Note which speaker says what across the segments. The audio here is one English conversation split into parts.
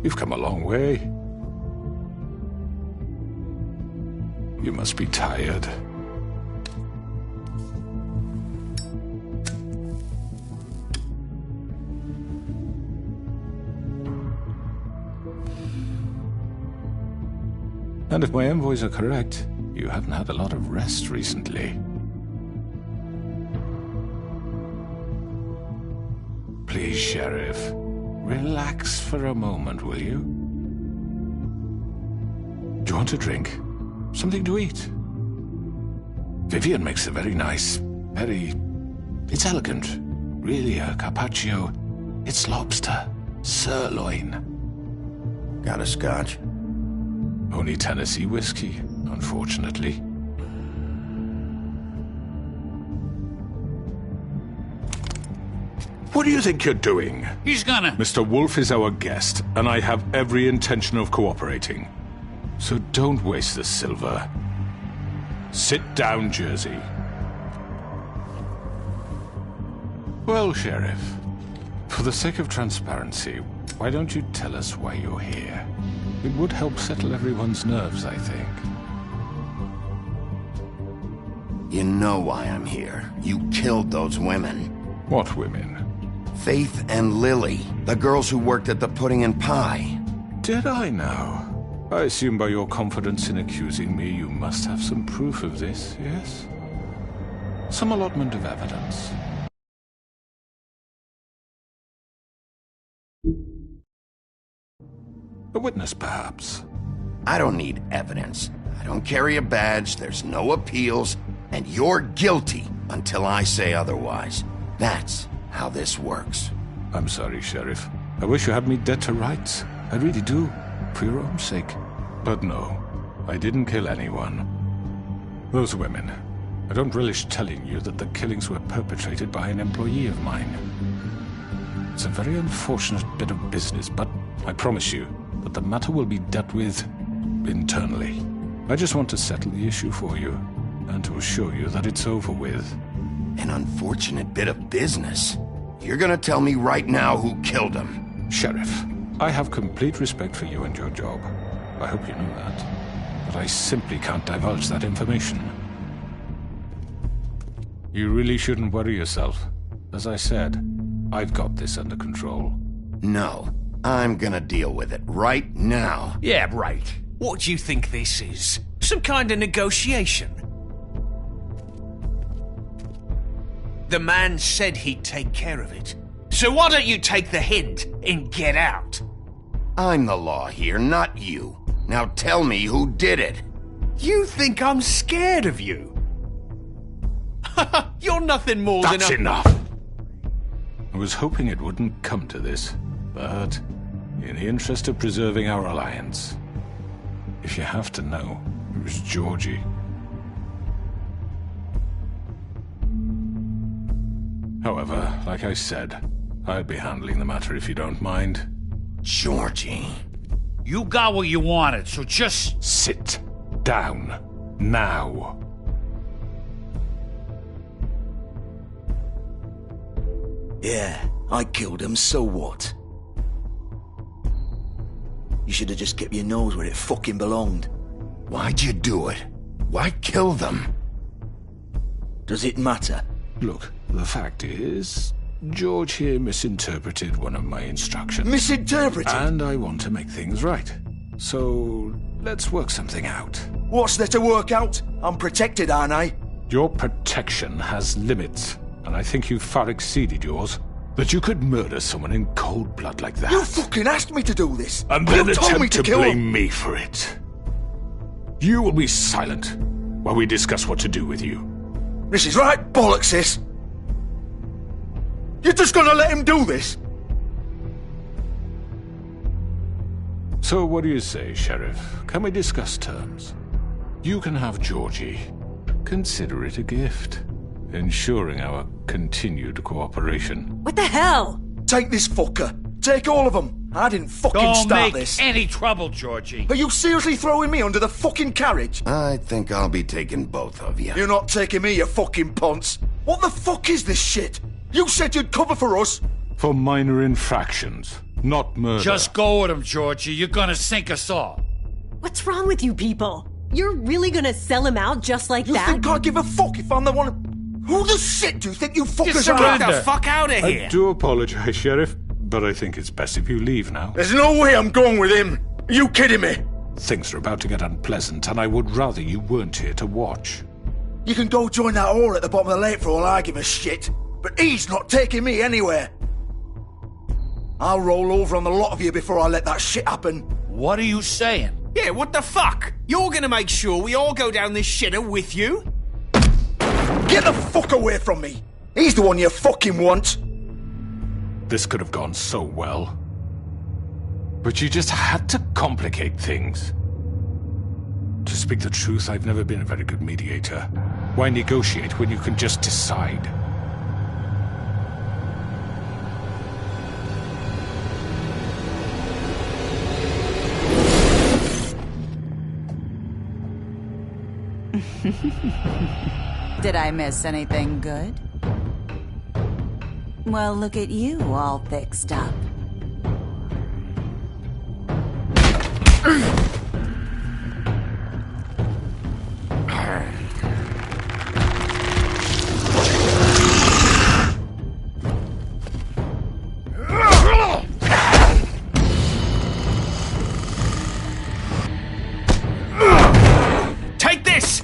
Speaker 1: You've come a long way. You must be tired. And if my envoys are correct, you haven't had a lot of rest recently. Please, Sheriff, relax for a moment, will you? Do you want a drink? Something to eat? Vivian makes a very nice, it's elegant. Really a carpaccio. It's lobster, sirloin.
Speaker 2: Got a scotch?
Speaker 1: Only Tennessee whiskey, unfortunately. What do you think you're doing?
Speaker 3: He's gonna...
Speaker 1: Mr. Wolf is our guest, and I have every intention of cooperating. So don't waste the silver. Sit down, Jersey. Well, Sheriff, for the sake of transparency, why don't you tell us why you're here? It would help settle everyone's nerves, I think.
Speaker 2: You know why I'm here. You killed those women.
Speaker 1: What women?
Speaker 2: Faith and Lily, the girls who worked at the Pudding and Pie.
Speaker 1: Did I now? I assume by your confidence in accusing me, you must have some proof of this, yes? Some allotment of evidence. A witness, perhaps?
Speaker 2: I don't need evidence. I don't carry a badge, there's no appeals, and you're guilty until I say otherwise. That's how this works.
Speaker 1: I'm sorry, Sheriff. I wish you had me dead to rights. I really do, for your own sake. But no, I didn't kill anyone. Those women. I don't relish telling you that the killings were perpetrated by an employee of mine. It's a very unfortunate bit of business, but I promise you that the matter will be dealt with internally. I just want to settle the issue for you, and to assure you that it's over with.
Speaker 2: An unfortunate bit of business? You're gonna tell me right now who killed him?
Speaker 1: Sheriff, I have complete respect for you and your job. I hope you know that. But I simply can't divulge that information. You really shouldn't worry yourself. As I said, I've got this under control.
Speaker 2: No, I'm gonna deal with it right now.
Speaker 3: Yeah, right. What do you think this is? Some kind of negotiation? The man said he'd take care of it. So why don't you take the hint and get out?
Speaker 2: I'm the law here, not you. Now tell me who did it.
Speaker 3: You think I'm scared of you? You're nothing more than a...
Speaker 1: That's enough! I was hoping it wouldn't come to this, but in the interest of preserving our alliance, if you have to know, it was Georgie. However, like I said, I'll be handling the matter if you don't mind.
Speaker 2: Georgie.
Speaker 3: You got what you wanted, so just...
Speaker 1: Sit down. Now.
Speaker 4: Yeah, I killed him, so what? You should have just kept your nose where it fucking belonged.
Speaker 2: Why'd you do it? Why kill them?
Speaker 4: Does it matter?
Speaker 1: Look, the fact is, George here misinterpreted one of my instructions.
Speaker 4: Misinterpreted?
Speaker 1: And I want to make things right. So, let's work something out.
Speaker 4: What's there to work out? I'm protected, aren't I?
Speaker 1: Your protection has limits, and I think you've far exceeded yours. That you could murder someone in cold blood like that.
Speaker 4: You fucking asked me to do this!
Speaker 1: And then
Speaker 4: you told me
Speaker 1: attempt to
Speaker 4: kill
Speaker 1: blame
Speaker 4: him.
Speaker 1: me for it. You will be silent while we discuss what to do with you.
Speaker 4: This is right bollocks, sis! You're just gonna let him do this?
Speaker 1: So what do you say, Sheriff? Can we discuss terms? You can have Georgie. Consider it a gift, ensuring our continued cooperation.
Speaker 5: What the hell?
Speaker 4: Take this fucker. Take all of them. I didn't fucking
Speaker 3: Don't
Speaker 4: start
Speaker 3: make
Speaker 4: this.
Speaker 3: any trouble, Georgie.
Speaker 4: Are you seriously throwing me under the fucking carriage?
Speaker 2: I think I'll be taking both of you.
Speaker 4: You're not taking me, you fucking ponce. What the fuck is this shit? You said you'd cover for us.
Speaker 1: For minor infractions, not murder.
Speaker 5: Just go with him, Georgie. You're gonna sink us all.
Speaker 6: What's wrong with you people? You're really gonna sell him out just like
Speaker 4: You
Speaker 6: that?
Speaker 4: think I give a fuck if I'm the one? Who the shit do you think you fuckers
Speaker 3: Just
Speaker 4: are?
Speaker 3: get the
Speaker 5: surrender.
Speaker 3: fuck out of here.
Speaker 1: I do apologize, Sheriff, but I think it's best if you leave now.
Speaker 4: There's no way I'm going with him. Are you kidding me?
Speaker 1: Things are about to get unpleasant, and I would rather you weren't here to watch.
Speaker 4: You can go join that whore at the bottom of the lake for all I give a shit. But he's not taking me anywhere. I'll roll over on the lot of you before I let that shit happen.
Speaker 5: What are you saying?
Speaker 3: Yeah, what the fuck? You're gonna make sure we all go down this shitter with you?
Speaker 4: Get the fuck away from me. He's the one you fucking want.
Speaker 1: This could have gone so well. But you just had to complicate things. To speak the truth, I've never been a very good mediator. Why negotiate when you can just decide?
Speaker 7: Did I miss anything good? Well, look at you all fixed up.
Speaker 3: Take this!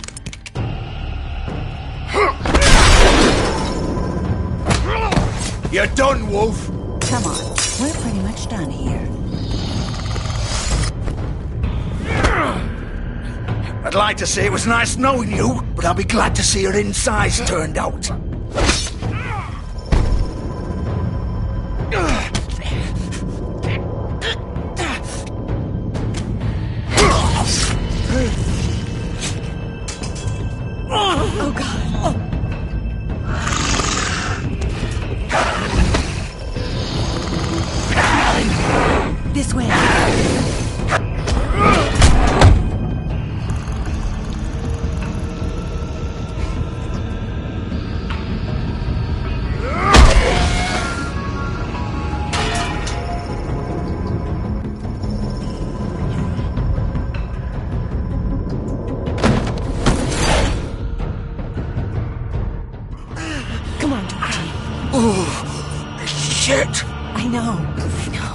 Speaker 4: You're done, Wolf.
Speaker 7: Come on, we're pretty much done here.
Speaker 4: I'd like to say it was nice knowing you, but I'll be glad to see your insides turned out.
Speaker 6: Oh god. This way. Come on, Georgie.
Speaker 4: Shit!
Speaker 6: I know. I know.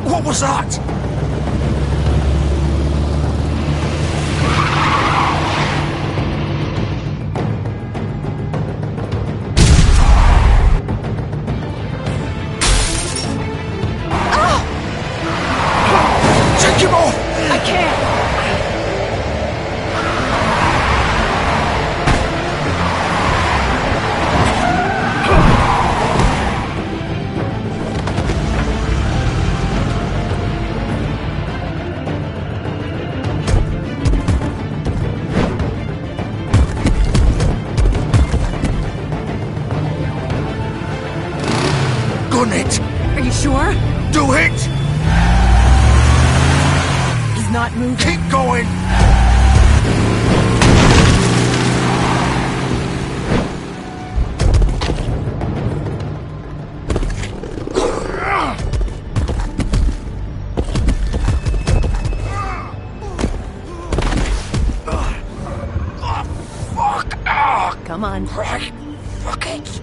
Speaker 4: What was that? Take him off!
Speaker 6: I can't. there?
Speaker 4: Do it!
Speaker 6: He's not moving.
Speaker 4: Keep going!
Speaker 6: Come on.
Speaker 4: Right. Fuck it.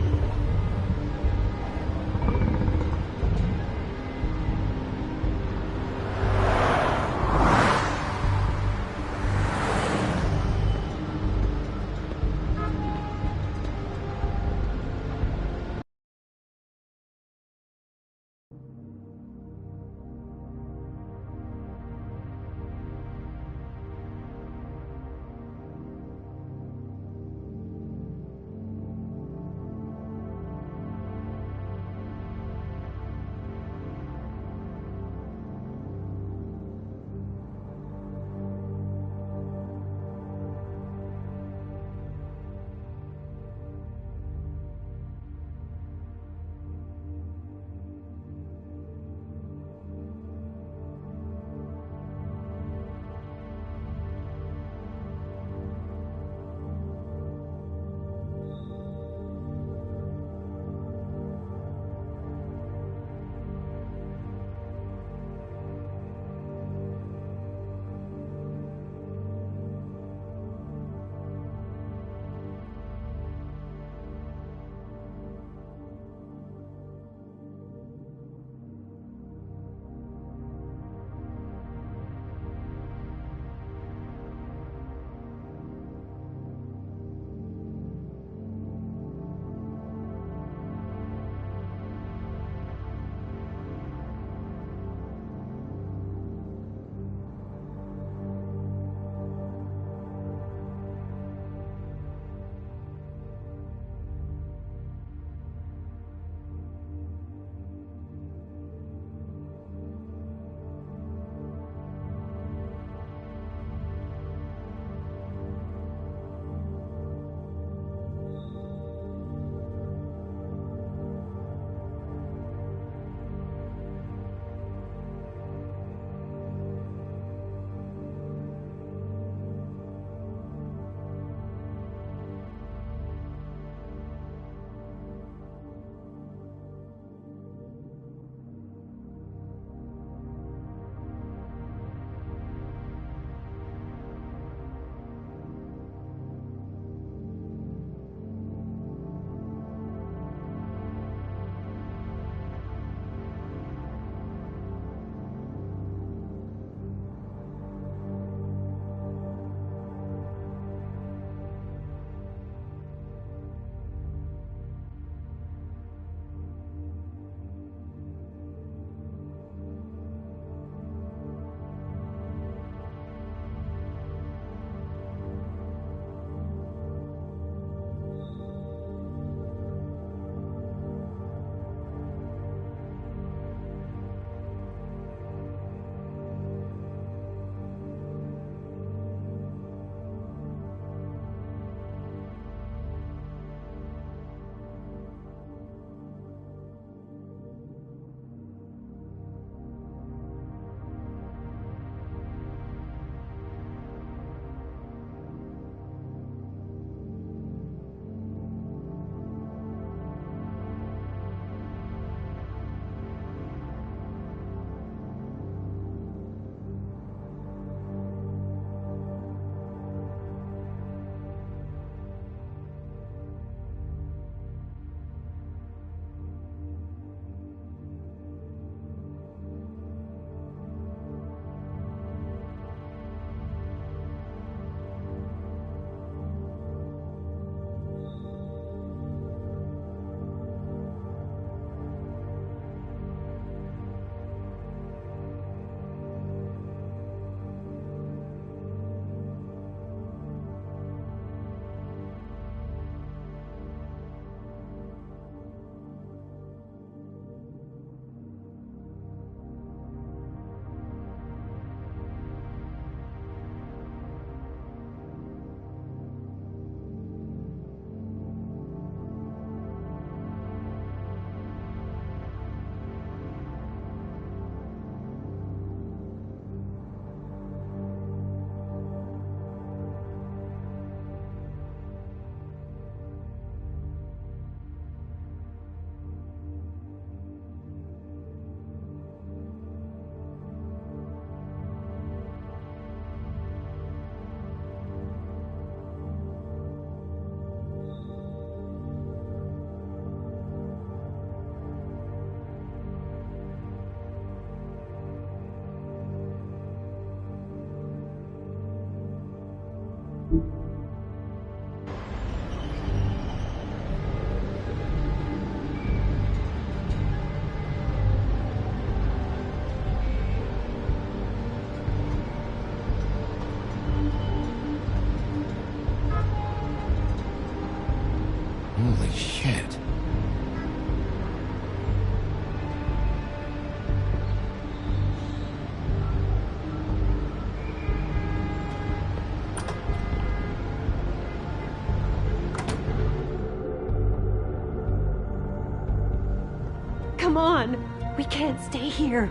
Speaker 6: come on. We can't stay here.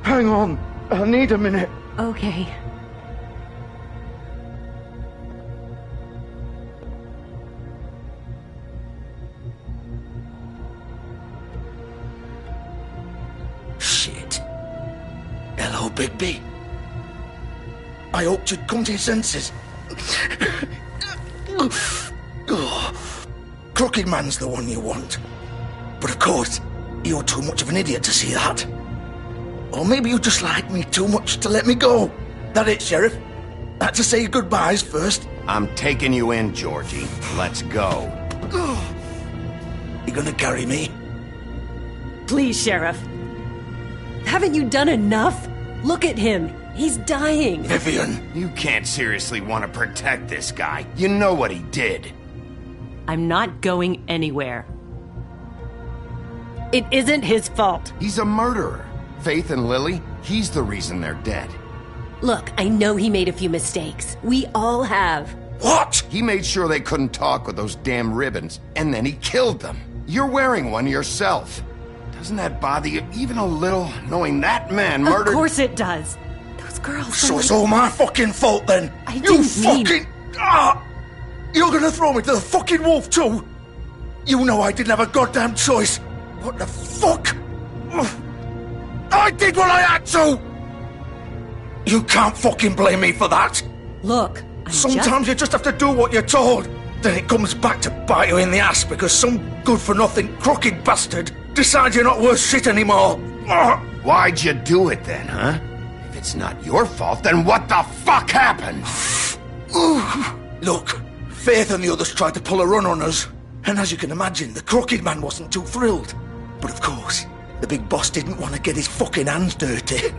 Speaker 4: Hang on. I need a minute.
Speaker 6: Okay.
Speaker 4: Shit. Hello, Bigby. I hoped you'd come to your senses. Crooked Man's the one you want. But of course, you're too much of an idiot to see that. Or maybe you just like me too much to let me go. That it, Sheriff? Had to say your goodbyes first.
Speaker 2: I'm taking you in, Georgie. Let's go.
Speaker 4: You gonna carry me?
Speaker 6: Please, Sheriff. Haven't you done enough? Look at him. He's dying.
Speaker 4: Vivian.
Speaker 2: You can't seriously want to protect this guy. You know what he did.
Speaker 6: I'm not going anywhere. It isn't his fault.
Speaker 2: He's a murderer. Faith and Lily, he's the reason they're dead.
Speaker 6: Look, I know he made a few mistakes. We all have.
Speaker 4: What?
Speaker 2: He made sure they couldn't talk with those damn ribbons, and then he killed them. You're wearing one yourself. Doesn't that bother you even a little, knowing that man murdered—
Speaker 6: Of course it does. Those girls—
Speaker 4: So it's all my fucking fault then?
Speaker 6: I
Speaker 4: You
Speaker 6: didn't mean—
Speaker 4: fucking... You're gonna throw me to the fucking wolf too? You know I didn't have a goddamn choice. What the fuck? I did what I had to! You can't fucking blame me for that.
Speaker 6: Look,
Speaker 4: Sometimes you just have to do what you're told. Then it comes back to bite you in the ass because some good-for-nothing crooked bastard decides you're not worth shit anymore.
Speaker 2: Why'd you do it then, huh? If it's not your fault, then what the fuck happened?
Speaker 4: Look, Faith and the others tried to pull a run on us. And as you can imagine, the Crooked Man wasn't too thrilled. But of course, the big boss didn't want to get his fucking hands dirty.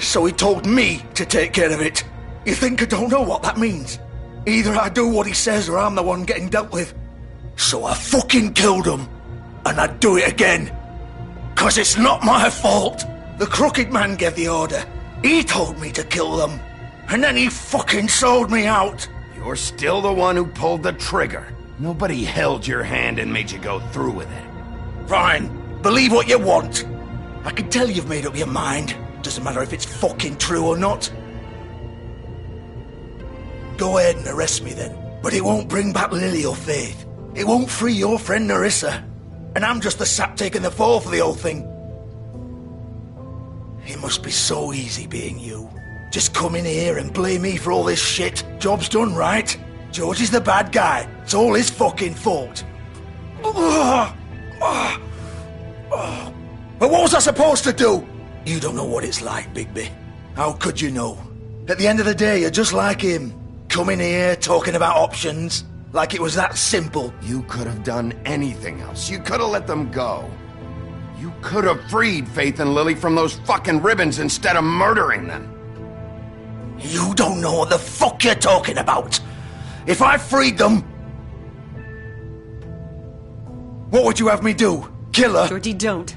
Speaker 4: So he told me to take care of it. You think I don't know what that means? Either I do what he says or I'm the one getting dealt with. So I fucking killed him. And I'd do it again. 'Cause it's not my fault. The Crooked Man gave the order. He told me to kill them. And then he fucking sold me out.
Speaker 2: You're still the one who pulled the trigger. Nobody held your hand and made you go through with it.
Speaker 4: Fine. Believe what you want. I can tell you've made up your mind. Doesn't matter if it's fucking true or not. Go ahead and arrest me then. But it won't bring back Lily or Faith. It won't free your friend Nerissa. And I'm just the sap taking the fall for the whole thing. It must be so easy being you. Just come in here and blame me for all this shit. Job's done, right? George is the bad guy. It's all his fucking fault. But what was I supposed to do? You don't know what it's like, Bigby. How could you know? At the end of the day, you're just like him. Coming here, talking about options, like it was that simple.
Speaker 2: You could have done anything else. You could have let them go. You could have freed Faith and Lily from those fucking ribbons instead of murdering them.
Speaker 4: You don't know what the fuck you're talking about. If I freed them... What would you have me do? Kill her?
Speaker 6: Georgie, don't.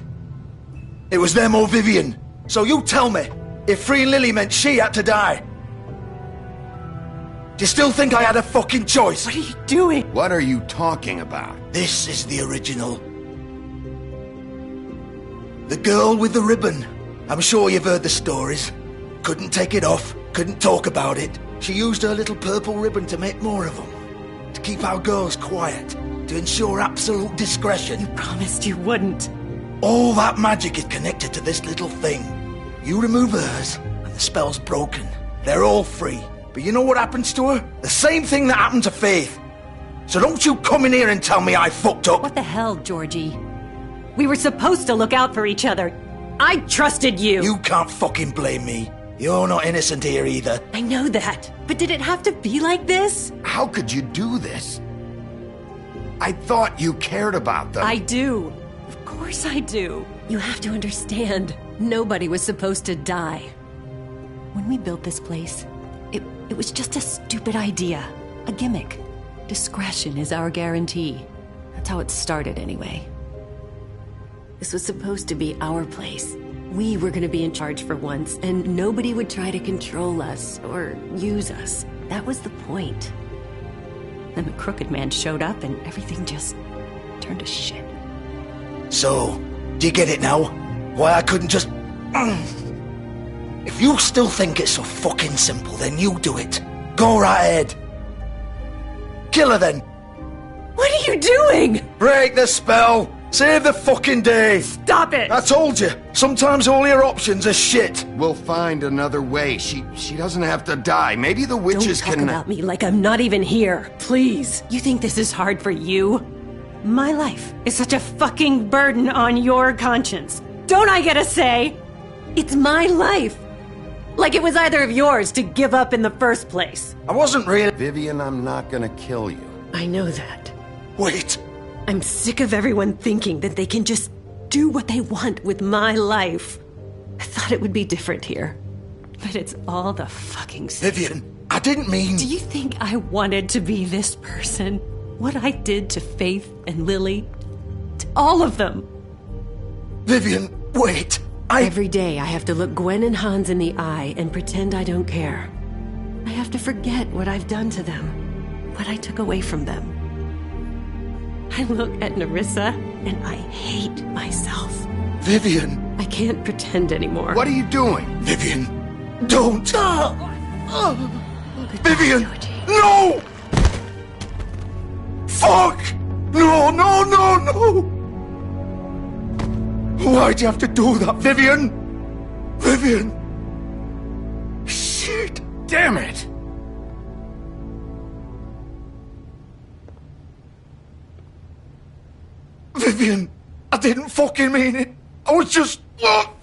Speaker 4: It was them or Vivian. So you tell me, if freeing Lily meant she had to die, do you still think I had a fucking choice?
Speaker 6: What are you doing?
Speaker 2: What are you talking about?
Speaker 4: This is the original. The girl with the ribbon. I'm sure you've heard the stories. Couldn't take it off, couldn't talk about it. She used her little purple ribbon to make more of them. To keep our girls quiet. To ensure absolute discretion.
Speaker 6: Promised you wouldn't.
Speaker 4: All that magic is connected to this little thing. You remove hers, and the spell's broken. They're all free. But you know what happens to her? The same thing that happened to Faith. So don't you come in here and tell me I fucked up.
Speaker 6: What the hell, Georgie? We were supposed to look out for each other. I trusted you.
Speaker 4: You can't fucking blame me. You're not innocent here either.
Speaker 6: I know that. But did it have to be like this?
Speaker 2: How could you do this? I thought you cared about them.
Speaker 6: I do. Of course I do. You have to understand. Nobody was supposed to die. When we built this place, it was just a stupid idea. A gimmick. Discretion is our guarantee. That's how it started anyway. This was supposed to be our place. We were going to be in charge for once, and nobody would try to control us or use us. That was the point. Then the Crooked Man showed up and everything just turn to shit.
Speaker 4: So, do you get it now? Why I couldn't just... If you still think it's so fucking simple, then you do it. Go right ahead. Kill her then.
Speaker 6: What are you doing?
Speaker 4: Break the spell. Save the fucking day.
Speaker 6: Stop it!
Speaker 4: I told you, sometimes all your options are shit.
Speaker 2: We'll find another way. She doesn't have to die. Maybe the witches
Speaker 6: Don't talk
Speaker 2: can...
Speaker 6: about me like I'm not even here. Please. You think this is hard for you? My life is such a fucking burden on your conscience. Don't I get a say? It's my life. Like it was either of yours to give up in the first place.
Speaker 4: I wasn't really...
Speaker 2: Vivian, I'm not gonna kill you.
Speaker 6: I know that.
Speaker 4: Wait.
Speaker 6: I'm sick of everyone thinking that they can just do what they want with my life. I thought it would be different here. But it's all the fucking same.
Speaker 4: Vivian, I didn't mean...
Speaker 6: Do you think I wanted to be this person? What I did to Faith and Lily? To all of them?
Speaker 4: Vivian, wait.
Speaker 6: Every day I have to look Gwen and Hans in the eye and pretend I don't care. I have to forget what I've done to them, what I took away from them. I look at Nerissa and I hate myself.
Speaker 4: Vivian.
Speaker 6: I can't pretend anymore.
Speaker 2: What are you doing?
Speaker 4: Vivian, don't. Vivian,
Speaker 6: Georgie.
Speaker 4: no! Fuck! No, no, no, no! Why'd you have to do that, Vivian? Vivian! Shit!
Speaker 2: Damn it!
Speaker 4: Vivian, I didn't fucking mean it. I was just... Oh!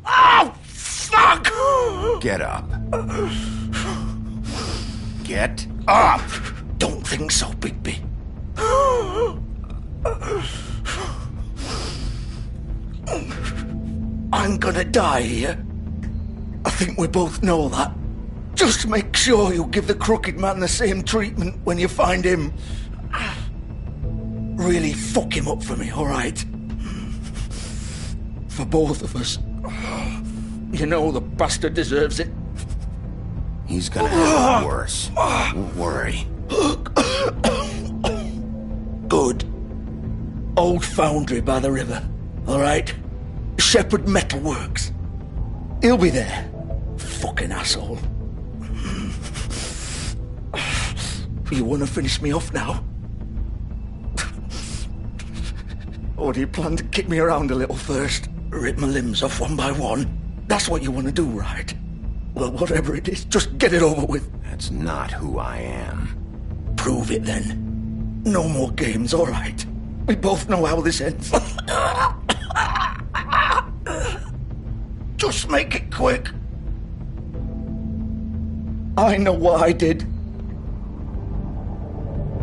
Speaker 4: Oh, fuck!
Speaker 2: Get up. Get up!
Speaker 4: Don't think so, Bigby. I'm gonna die here. I think we both know that. Just make sure you give the Crooked Man the same treatment when you find him. Really fuck him up for me, alright? For both of us. You know the bastard deserves it.
Speaker 2: He's gonna have it worse. Don't worry.
Speaker 4: Good. Old foundry by the river, alright? Shepherd Metalworks. He'll be there. Fucking asshole. You wanna finish me off now? Or do you plan to kick me around a little first? Rip my limbs off one by one? That's what you wanna do, right? Well, whatever it is, just get it over with.
Speaker 2: That's not who I am.
Speaker 4: Prove it then. No more games, alright? We both know how this ends. Just make it quick. I know what I did.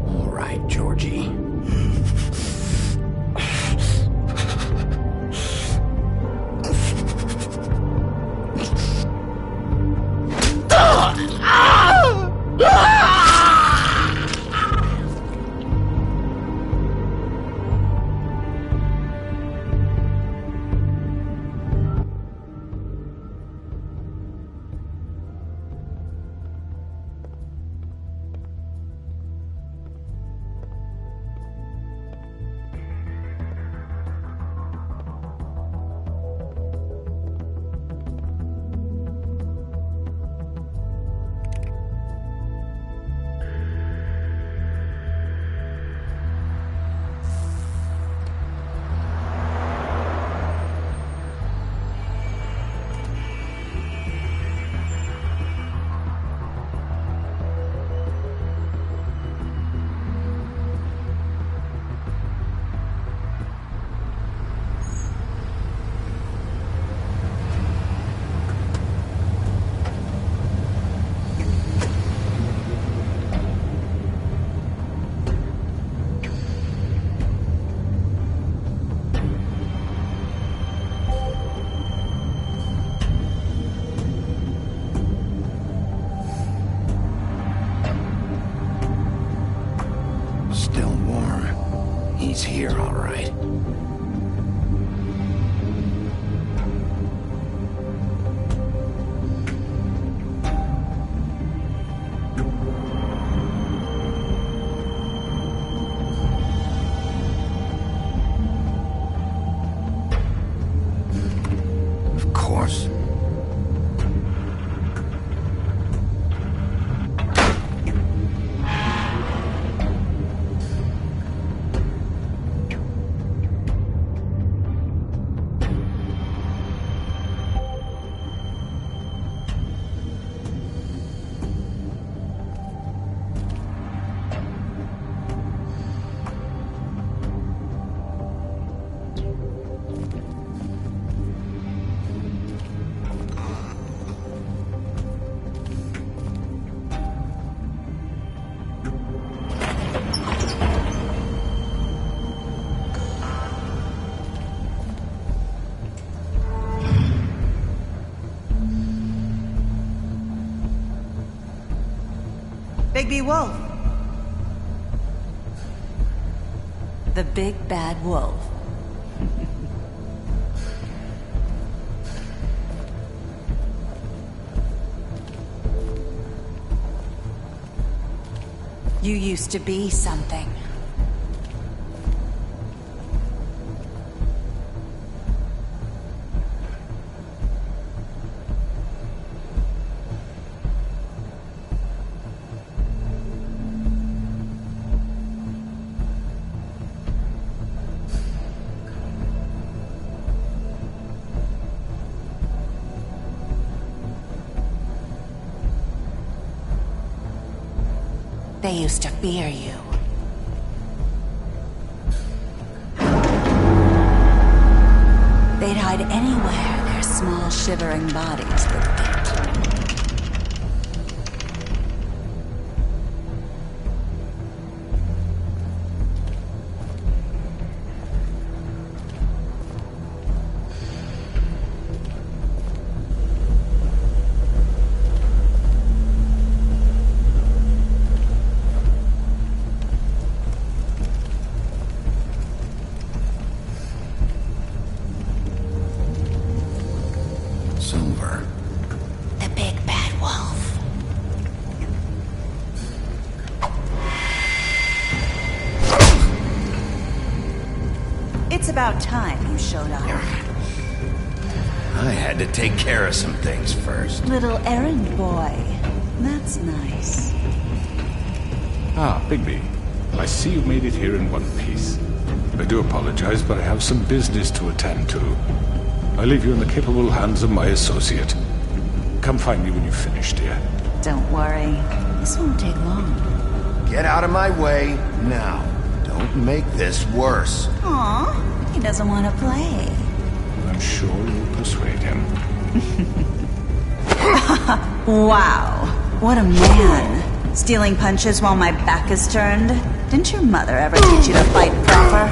Speaker 2: All right, Georgie. He's here, all right. Of course.
Speaker 7: Bigby Wolf. The big bad wolf. You used to be something. They used to fear you. They'd hide anywhere their small shivering bodies would fit.
Speaker 2: Silver.
Speaker 7: The big bad wolf. It's about time you showed up.
Speaker 2: I had to take care of some things first.
Speaker 7: Little errand boy. That's nice.
Speaker 1: Ah, Bigby. I see you made it here in one piece. I do apologize, but I have some business to attend to. I leave you in the capable hands of my associate. Come find me when you've finished, dear.
Speaker 7: Don't worry. This won't take long.
Speaker 2: Get out of my way now. Don't make this worse.
Speaker 7: Aw, he doesn't want to play.
Speaker 1: I'm sure you'll persuade him.
Speaker 7: Wow, what a man. Stealing punches while my back is turned? Didn't your mother ever teach you to fight proper?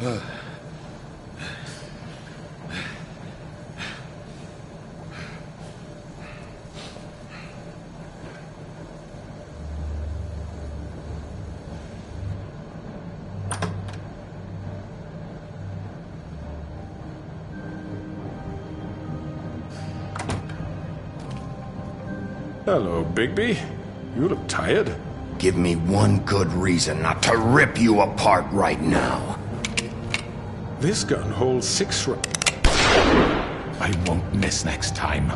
Speaker 1: Hello, Bigby. You look tired.
Speaker 2: Give me one good reason not to rip you apart right now.
Speaker 1: This gun holds 6 rounds. I won't miss next time.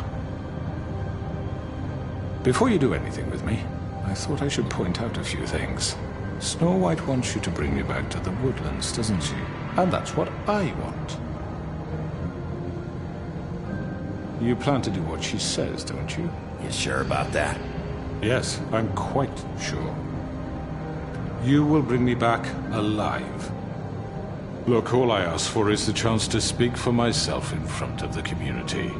Speaker 1: Before you do anything with me, I thought I should point out a few things. Snow White wants you to bring me back to the woodlands, doesn't she? And that's what I want. You plan to do what she says, don't you?
Speaker 2: You sure about that?
Speaker 1: Yes, I'm quite sure. You will bring me back alive. Look, all I ask for is the chance to speak for myself in front of the community.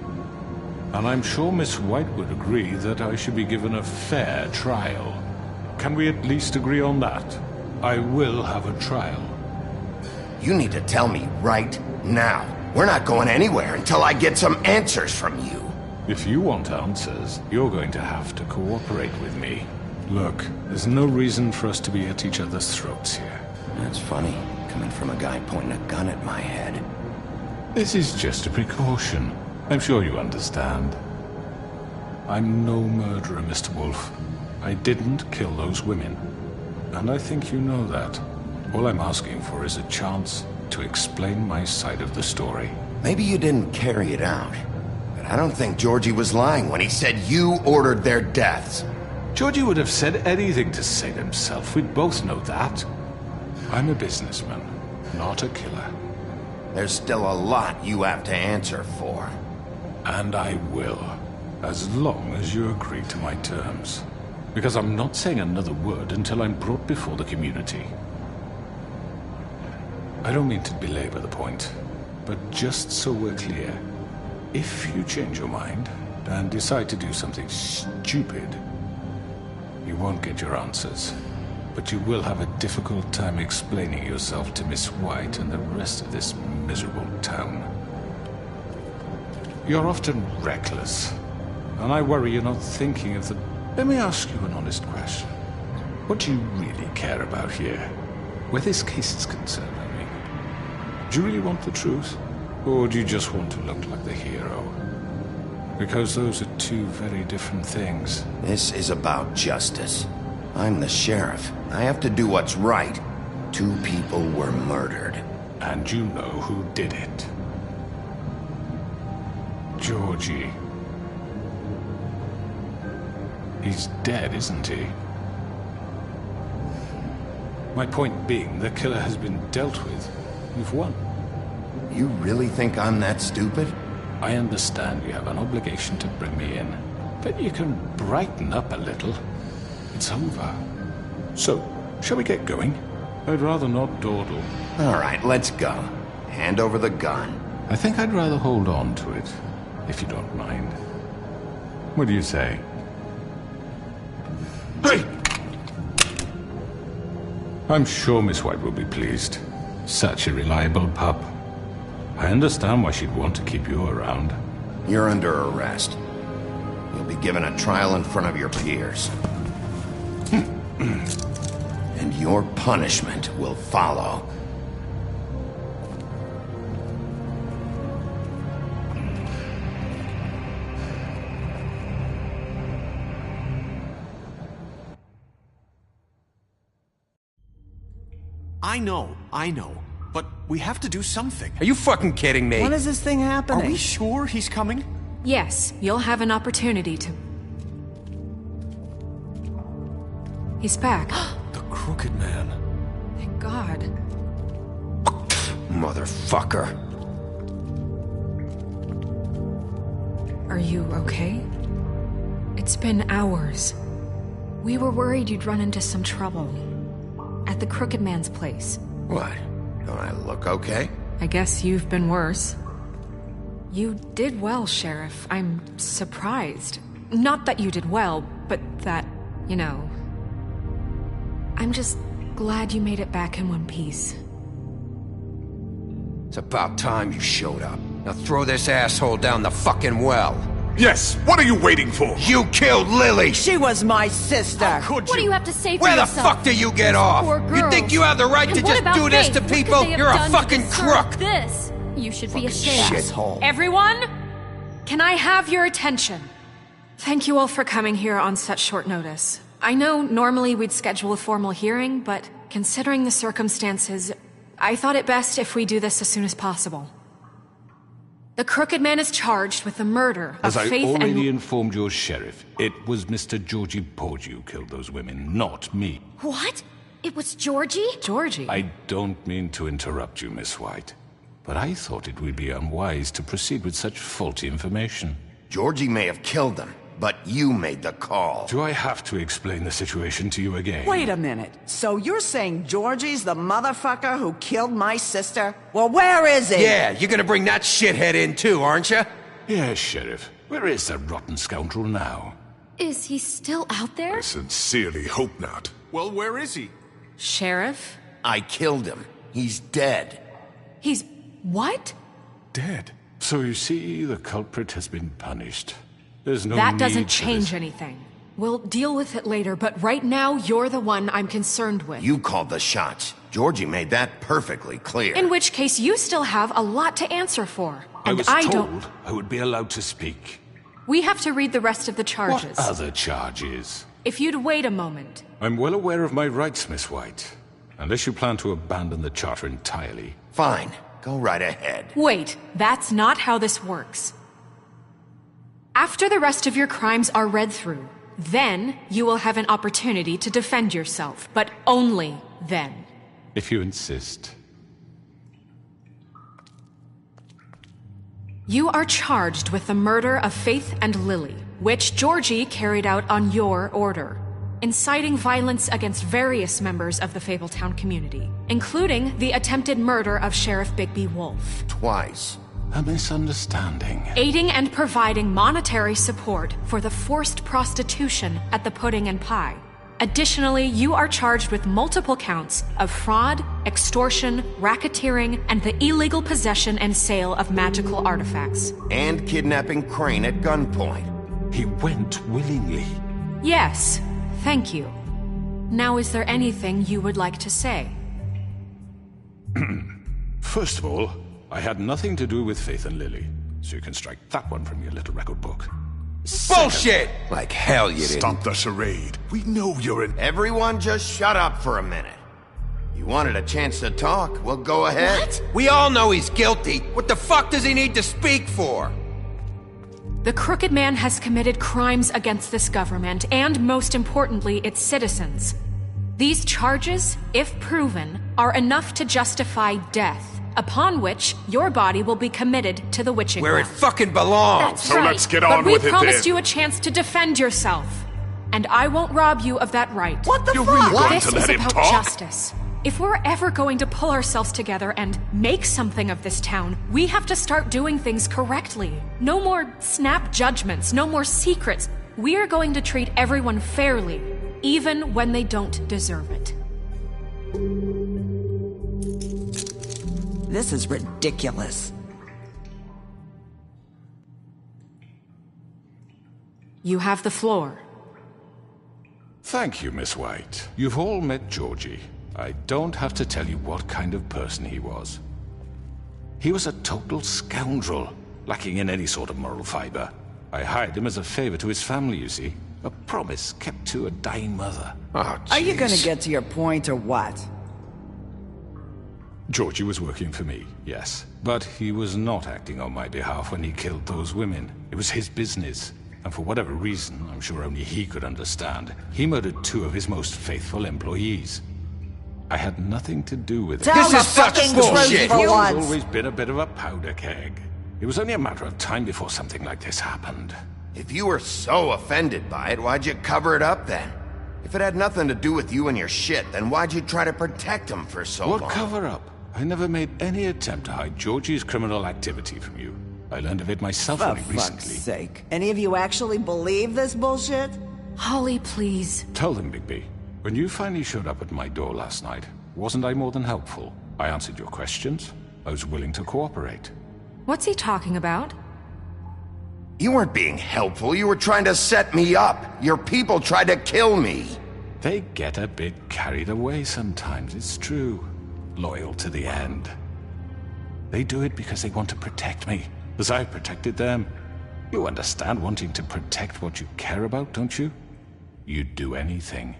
Speaker 1: And I'm sure Miss White would agree that I should be given a fair trial. Can we at least agree on that? I will have a trial.
Speaker 2: You need to tell me right now. We're not going anywhere until I get some answers from you.
Speaker 1: If you want answers, you're going to have to cooperate with me. Look, there's no reason for us to be at each other's throats here.
Speaker 2: That's funny, coming from a guy pointing a gun at my head.
Speaker 1: This is just a precaution. I'm sure you understand. I'm no murderer, Mr. Wolf. I didn't kill those women. And I think you know that. All I'm asking for is a chance to explain my side of the story.
Speaker 2: Maybe you didn't carry it out. But I don't think Georgie was lying when he said you ordered their deaths.
Speaker 1: Georgie would have said anything to save himself. We'd both know that. I'm a businessman, not a killer.
Speaker 2: There's still a lot you have to answer for.
Speaker 1: And I will, as long as you agree to my terms. Because I'm not saying another word until I'm brought before the community. I don't mean to belabor the point, but just so we're clear, if you change your mind and decide to do something stupid, you won't get your answers. But you will have a difficult time explaining yourself to Miss White and the rest of this miserable town. You're often reckless, and I worry you're not thinking of the... Let me ask you an honest question. What do you really care about here? Where this case is concerned, I mean. Do you really want the truth? Or do you just want to look like the hero? Because those are two very different things.
Speaker 2: This is about justice. I'm the sheriff. I have to do what's right. 2 people were murdered.
Speaker 1: And you know who did it. Georgie. He's dead, isn't he? My point being, the killer has been dealt with. You've won.
Speaker 2: You really think I'm that stupid?
Speaker 1: I understand you have an obligation to bring me in, but you can brighten up a little. It's over. So, shall we get going? I'd rather not dawdle.
Speaker 2: All right, let's go. Hand over the gun.
Speaker 1: I think I'd rather hold on to it, if you don't mind. What do you say?
Speaker 2: Hey!
Speaker 1: I'm sure Miss White will be pleased. Such a reliable pup. I understand why she'd want to keep you around.
Speaker 2: You're under arrest. You'll be given a trial in front of your peers. And your punishment will follow.
Speaker 3: I know. But we have to do something.
Speaker 8: Are you fucking kidding me?
Speaker 9: When is this thing happening?
Speaker 3: Are we sure he's coming?
Speaker 10: Yes, you'll have an opportunity to... He's back.
Speaker 1: The Crooked Man.
Speaker 10: Thank God.
Speaker 8: Motherfucker.
Speaker 10: Are you okay? It's been hours. We were worried you'd run into some trouble. At the Crooked Man's place.
Speaker 2: What? Don't I look okay?
Speaker 10: I guess you've been worse. You did well, Sheriff. I'm surprised. Not that you did well, but that, you know... I'm just glad you made it back in one piece.
Speaker 8: It's about time you showed up. Now throw this asshole down the fucking well.
Speaker 9: Yes, what are you waiting for?
Speaker 8: You killed Lily!
Speaker 11: She was my sister.
Speaker 9: How could you?
Speaker 6: What do you have to say for
Speaker 8: Where the
Speaker 6: yourself?
Speaker 8: fuck do you get off?
Speaker 6: Poor
Speaker 8: You
Speaker 6: girls.
Speaker 8: think you have the right
Speaker 6: And
Speaker 8: to
Speaker 6: what
Speaker 8: just
Speaker 6: about
Speaker 8: do this
Speaker 6: Faith?
Speaker 8: to
Speaker 6: What could
Speaker 8: people?
Speaker 6: they have
Speaker 8: You're a
Speaker 6: done to
Speaker 8: fucking
Speaker 6: deserve
Speaker 8: crook!
Speaker 6: This. You should be ashamed.
Speaker 8: Shithole.
Speaker 10: Everyone, can I have your attention? Thank you all for coming here on such short notice. I know normally we'd schedule a formal hearing, but considering the circumstances, I thought it best if we do this as soon as possible. The Crooked Man is charged with the murder of
Speaker 1: As I
Speaker 10: Faith
Speaker 1: already
Speaker 10: and...
Speaker 1: informed your sheriff, it was Mr. Georgie Porgy who killed those women, not me.
Speaker 6: What? It was Georgie?
Speaker 10: Georgie?
Speaker 1: I don't mean to interrupt you, Miss White, but I thought it would be unwise to proceed with such faulty information.
Speaker 2: Georgie may have killed them, but you made the call.
Speaker 1: Do I have to explain the situation to you again?
Speaker 11: Wait a minute. So you're saying Georgie's the motherfucker who killed my sister? Well, where is he?
Speaker 8: Yeah, you're gonna bring that shithead in too, aren't you?
Speaker 1: Yes, Sheriff. Where is that rotten scoundrel now?
Speaker 6: Is he still out there?
Speaker 9: I sincerely hope not. Well, where is he?
Speaker 10: Sheriff?
Speaker 2: I killed him. He's dead.
Speaker 10: He's... what?
Speaker 1: Dead. So you see, the culprit has been punished. There's no
Speaker 10: That
Speaker 1: need
Speaker 10: doesn't
Speaker 1: for
Speaker 10: change
Speaker 1: this.
Speaker 10: anything. We'll deal with it later, but right now, you're the one I'm concerned with.
Speaker 2: You called the shots. Georgie made that perfectly clear.
Speaker 10: In which case, you still have a lot to answer for.
Speaker 1: I
Speaker 10: And
Speaker 1: was
Speaker 10: I
Speaker 1: told
Speaker 10: don't...
Speaker 1: I would be allowed to speak.
Speaker 10: We have to read the rest of the charges.
Speaker 1: What other charges?
Speaker 10: If you'd wait a moment.
Speaker 1: I'm well aware of my rights, Miss White. Unless you plan to abandon the charter entirely.
Speaker 2: Fine. Go right ahead.
Speaker 10: Wait, that's not how this works. After the rest of your crimes are read through, then you will have an opportunity to defend yourself, but only then.
Speaker 1: If you insist.
Speaker 10: You are charged with the murder of Faith and Lily, which Georgie carried out on your order, inciting violence against various members of the Fabletown community, including the attempted murder of Sheriff Bigby Wolf.
Speaker 2: Twice.
Speaker 1: A misunderstanding.
Speaker 10: Aiding and providing monetary support for the forced prostitution at the Pudding and Pie. Additionally, you are charged with multiple counts of fraud, extortion, racketeering, and the illegal possession and sale of magical artifacts.
Speaker 2: And kidnapping Crane at gunpoint.
Speaker 1: He went willingly.
Speaker 10: Yes, thank you. Now, is there anything you would like to say?
Speaker 1: First of all, I had nothing to do with Faith and Lily, so you can strike that one from your little record book.
Speaker 8: Bullshit! Like hell you didn't.
Speaker 9: Stop the charade. We know you're an...
Speaker 2: Everyone just shut up for a minute. You wanted a chance to talk? Well, go ahead.
Speaker 6: What?
Speaker 8: We all know he's guilty. What the fuck does he need to speak for?
Speaker 10: The Crooked Man has committed crimes against this government, and most importantly, its citizens. These charges, if proven, are enough to justify death, upon which your body will be committed to the witching
Speaker 8: Where it
Speaker 10: well.
Speaker 8: fucking belongs.
Speaker 10: That's
Speaker 9: So
Speaker 10: right.
Speaker 9: let's get on
Speaker 10: but
Speaker 9: with
Speaker 10: we
Speaker 9: it
Speaker 10: promised
Speaker 9: then.
Speaker 10: you a chance to defend yourself, and I won't rob you of that right.
Speaker 11: What the
Speaker 9: You're
Speaker 11: fuck?
Speaker 9: really going
Speaker 10: This
Speaker 9: to
Speaker 10: is
Speaker 9: let him
Speaker 10: about
Speaker 9: talk?
Speaker 10: justice. If we're ever going to pull ourselves together and make something of this town, we have to start doing things correctly. No more snap judgments, no more secrets. We are going to treat everyone fairly, even when they don't deserve it.
Speaker 11: This is ridiculous.
Speaker 10: You have the floor.
Speaker 1: Thank you, Miss White. You've all met Georgie. I don't have to tell you what kind of person he was. He was a total scoundrel, lacking in any sort of moral fiber. I hired him as a favor to his family, you see. A promise kept to a dying mother.
Speaker 8: Oh,
Speaker 11: Are you gonna
Speaker 8: jeez.
Speaker 11: get to your point or what?
Speaker 1: Georgie was working for me, yes. But he was not acting on my behalf when he killed those women. It was his business. And for whatever reason, I'm sure only he could understand, he murdered 2 of his most faithful employees. I had nothing to do with it.
Speaker 11: Tell
Speaker 8: This
Speaker 11: the
Speaker 8: is such
Speaker 11: fucking
Speaker 8: bullshit.
Speaker 11: truth for
Speaker 1: He's
Speaker 11: once.
Speaker 1: always been a bit of a powder keg. It was only a matter of time before something like this happened.
Speaker 2: If you were so offended by it, why'd you cover it up then? If it had nothing to do with you and your shit, then why'd you try to protect him for so long?
Speaker 1: What cover-up? I never made any attempt to hide Georgie's criminal activity from you. I learned of it myself
Speaker 11: For
Speaker 1: only
Speaker 11: fuck's
Speaker 1: recently.
Speaker 11: sake. Any of you actually believe this bullshit?
Speaker 10: Holly, please.
Speaker 1: Tell them, Bigby. When you finally showed up at my door last night, wasn't I more than helpful? I answered your questions. I was willing to cooperate.
Speaker 10: What's he talking about?
Speaker 2: You weren't being helpful, you were trying to set me up. Your people tried to kill me.
Speaker 1: They get a bit carried away sometimes, it's true. Loyal to the end. They do it because they want to protect me, as I've protected them. You understand wanting to protect what you care about, don't you? You'd do anything.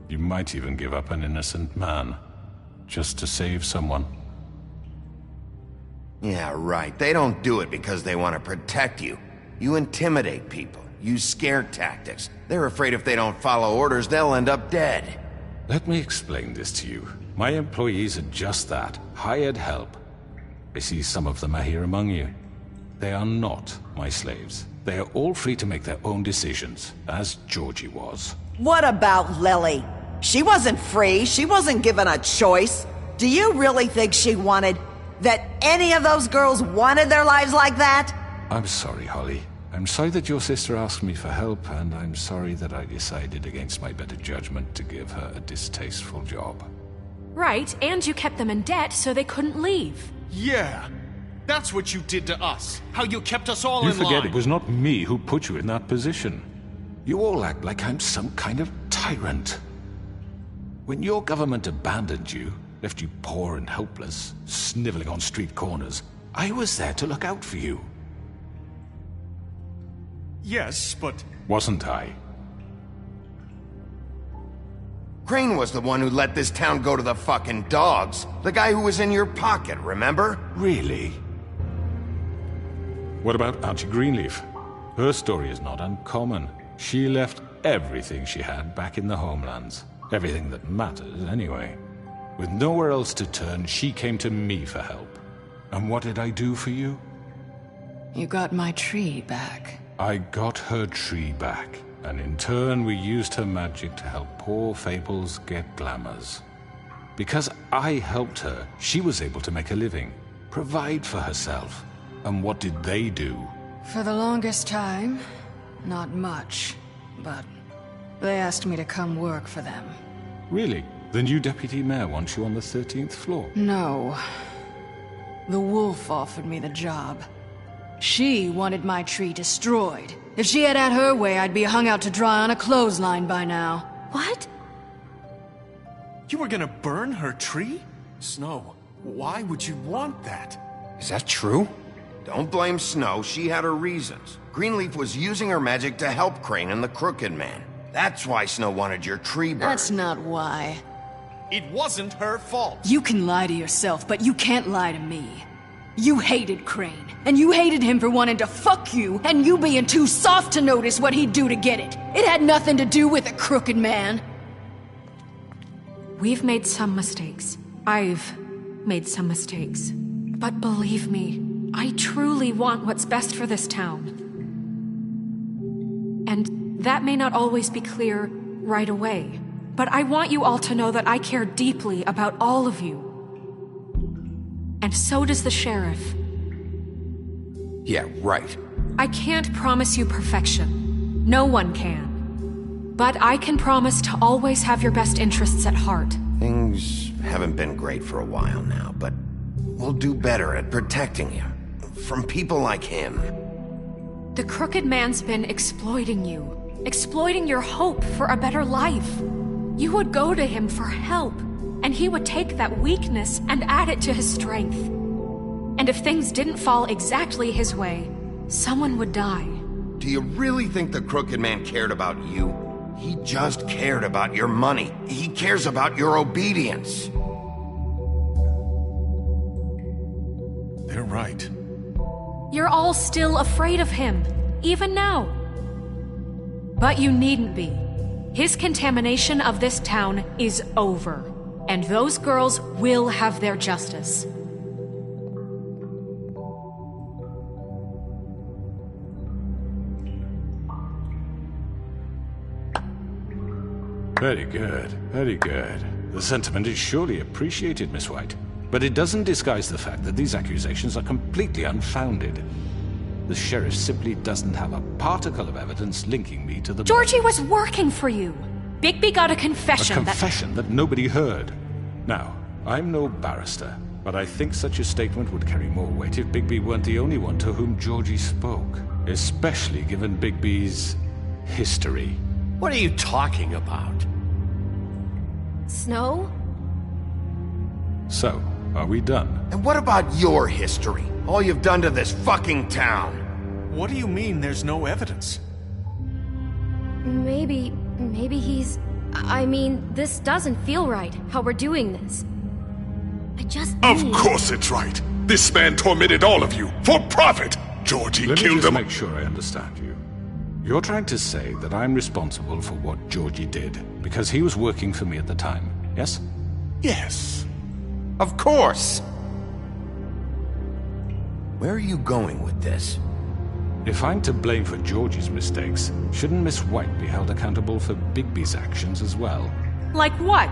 Speaker 1: You might even give up an innocent man, just to save someone.
Speaker 2: Yeah, right. They don't do it because they want to protect you. You intimidate people, use scare tactics. They're afraid if they don't follow orders, they'll end up dead.
Speaker 1: Let me explain this to you. My employees are just that, hired help. I see some of them are here among you. They are not my slaves. They are all free to make their own decisions, as Georgie was.
Speaker 11: What about Lily? She wasn't free. She wasn't given a choice. Do you really think she wanted... that any of those girls wanted their lives like that?
Speaker 1: I'm sorry, Holly. I'm sorry that your sister asked me for help, and I'm sorry that I decided against my better judgment to give her a distasteful job.
Speaker 10: Right, and you kept them in debt so they couldn't leave.
Speaker 3: Yeah, that's what you did to us. How you kept us all
Speaker 1: You
Speaker 3: in line.
Speaker 1: forget it was not me who put you in that position. You all act like I'm some kind of tyrant. When your government abandoned you, left you poor and helpless, sniveling on street corners, I was there to look out for you.
Speaker 3: Yes, but...
Speaker 1: Wasn't I?
Speaker 2: Crane was the one who let this town go to the fucking dogs. The guy who was in your pocket, remember?
Speaker 1: Really? What about Auntie Greenleaf? Her story is not uncommon. She left everything she had back in the homelands. Everything that matters, anyway. With nowhere else to turn, she came to me for help. And what did I do for you?
Speaker 12: You got my tree back.
Speaker 1: I got her tree back, and in turn we used her magic to help poor Fables get glamours. Because I helped her, she was able to make a living, provide for herself. And what did they do?
Speaker 12: For the longest time, not much, but they asked me to come work for them.
Speaker 1: Really? The new deputy mayor wants you on the 13th floor?
Speaker 12: No. The wolf offered me the job. She wanted my tree destroyed. If she had her way, I'd be hung out to dry on a clothesline by now.
Speaker 10: What?
Speaker 3: You were gonna burn her tree? Snow, why would you want that?
Speaker 8: Is that true?
Speaker 2: Don't blame Snow, she had her reasons. Greenleaf was using her magic to help Crane and the Crooked Man. That's why Snow wanted your tree burned.
Speaker 12: That's not why.
Speaker 3: It wasn't her fault.
Speaker 12: You can lie to yourself, but you can't lie to me. You hated Crane, and you hated him for wanting to fuck you, and you being too soft to notice what he'd do to get it. It had nothing to do with a Crooked Man.
Speaker 10: We've made some mistakes. I've made some mistakes. But believe me, I truly want what's best for this town. And that may not always be clear right away. But I want you all to know that I care deeply about all of you. And so does the sheriff.
Speaker 8: Yeah, right.
Speaker 10: I can't promise you perfection. No one can. But I can promise to always have your best interests at heart.
Speaker 2: Things haven't been great for a while now, but we'll do better at protecting you. From people like him.
Speaker 10: The Crooked Man's been exploiting you. Exploiting your hope for a better life. You would go to him for help, and he would take that weakness and add it to his strength. And if things didn't fall exactly his way, someone would die.
Speaker 2: Do you really think the Crooked Man cared about you? He just cared about your money. He cares about your obedience.
Speaker 3: They're right.
Speaker 10: You're all still afraid of him, even now. But you needn't be. His contamination of this town is over, and those girls will have their justice.
Speaker 1: Very good, very good. The sentiment is surely appreciated, Miss White. But it doesn't disguise the fact that these accusations are completely unfounded. The sheriff simply doesn't have a particle of evidence linking me to the...
Speaker 10: Georgie was working for you. Bigby got a confession.
Speaker 1: A confession that nobody heard. Now, I'm no barrister, but I think such a statement would carry more weight if Bigby weren't the only one to whom Georgie spoke. Especially given Bigby's history.
Speaker 3: What are you talking about?
Speaker 13: Snow?
Speaker 1: So, are we done?
Speaker 2: And what about your history? All you've done to this fucking town?
Speaker 3: What do you mean there's no evidence?
Speaker 13: Maybe he's... I mean, this doesn't feel right, how we're doing this. I just
Speaker 9: Of course it's right. This man tormented all of you, for profit! Georgie
Speaker 1: Let me
Speaker 9: killed
Speaker 1: just
Speaker 9: him.
Speaker 1: make sure I understand you. You're trying to say that I'm responsible for what Georgie did, because he was working for me at the time, yes?
Speaker 9: Yes.
Speaker 2: Of course! Where are you going with this?
Speaker 1: If I'm to blame for Georgie's mistakes, shouldn't Miss White be held accountable for Bigby's actions as well?
Speaker 10: Like what?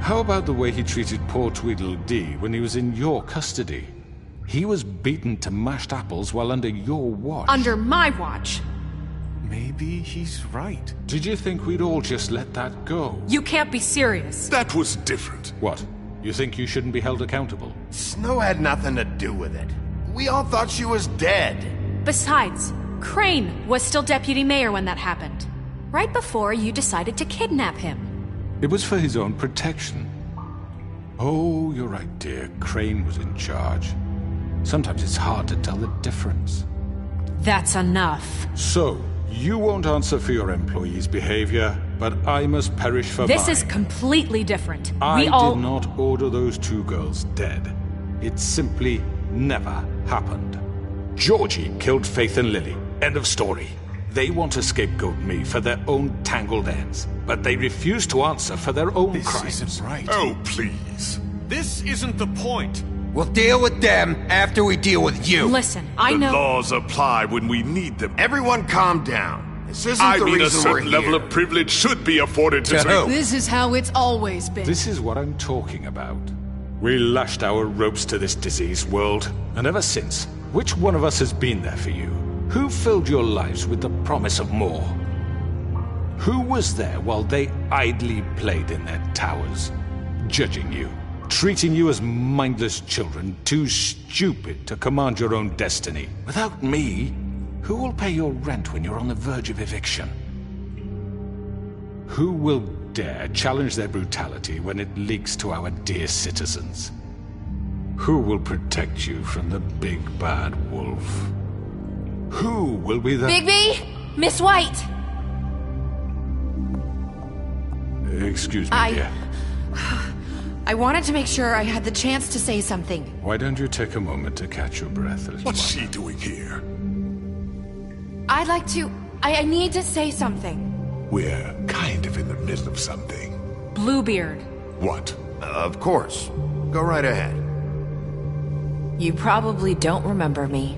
Speaker 1: How about the way he treated poor Tweedledee when he was in your custody? He was beaten to mashed apples while under your watch.
Speaker 10: Under my watch.
Speaker 3: Maybe he's right.
Speaker 1: Did you think we'd all just let that go?
Speaker 10: You can't be serious.
Speaker 9: That was different.
Speaker 1: What? You think you shouldn't be held accountable?
Speaker 2: Snow had nothing to do with it. We all thought she was dead.
Speaker 10: Besides, Crane was still deputy mayor when that happened. Right before you decided to kidnap him.
Speaker 1: It was for his own protection. Oh, you're right, dear. Crane was in charge. Sometimes it's hard to tell the difference.
Speaker 10: That's enough.
Speaker 1: So, you won't answer for your employees' behavior, but I must perish for
Speaker 10: This
Speaker 1: mine.
Speaker 10: is completely different.
Speaker 1: I
Speaker 10: We all...
Speaker 1: did not order those two girls dead. It simply never happened. Georgie killed Faith and Lily. End of story. They want to scapegoat me for their own tangled ends, but they refuse to answer for their own crimes.
Speaker 3: This isn't right.
Speaker 9: Oh, please.
Speaker 3: This isn't the point.
Speaker 8: We'll deal with them after we deal with you.
Speaker 10: Listen, I
Speaker 9: The
Speaker 10: know...
Speaker 9: laws apply when we need them.
Speaker 2: Everyone calm down. This isn't
Speaker 9: I
Speaker 2: the
Speaker 9: mean, a
Speaker 2: reason we're
Speaker 9: certain level
Speaker 2: here.
Speaker 9: of privilege should be afforded to
Speaker 8: who?
Speaker 12: This is how it's always been.
Speaker 1: This is what I'm talking about. We lashed our ropes to this diseased world, and ever since, which one of us has been there for you? Who filled your lives with the promise of more? Who was there while they idly played in their towers, judging you, treating you as mindless children, too stupid to command your own destiny? Without me, who will pay your rent when you're on the verge of eviction? Who will dare challenge their brutality when it leaks to our dear citizens? Who will protect you from the big bad wolf? Who will be the...
Speaker 13: Bigby! Miss White!
Speaker 1: Excuse me, dear.
Speaker 14: I wanted to make sure I had the chance to say something.
Speaker 1: Why don't you take a moment to catch your breath?
Speaker 9: What's she doing here?
Speaker 14: I'd like to... I need to say something.
Speaker 9: We're kind of in the middle of something.
Speaker 10: Bluebeard.
Speaker 9: What?
Speaker 2: Of course. Go right ahead.
Speaker 14: You probably don't remember me.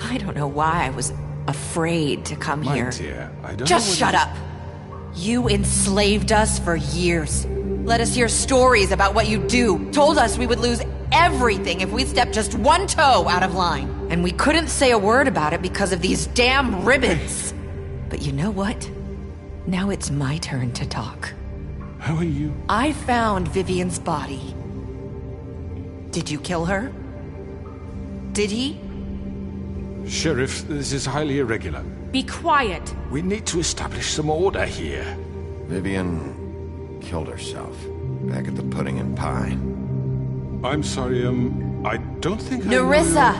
Speaker 14: I don't know why I was afraid to come
Speaker 1: My
Speaker 14: here.
Speaker 1: dear, I don't
Speaker 14: Just
Speaker 1: know
Speaker 14: shut up. You enslaved us for years. Let us hear stories about what you do. Told us we would lose everything if we stepped just one toe out of line. And we couldn't say a word about it because of these damn ribbons. But you know what? Now it's my turn to talk.
Speaker 1: How are you?
Speaker 14: I found Vivian's body. Did you kill her? Did he?
Speaker 1: Sheriff, this is highly irregular.
Speaker 10: Be quiet.
Speaker 1: We need to establish some order here.
Speaker 2: Vivian killed herself back at the Pudding and Pie.
Speaker 1: I'm sorry, I don't think
Speaker 14: Nerissa!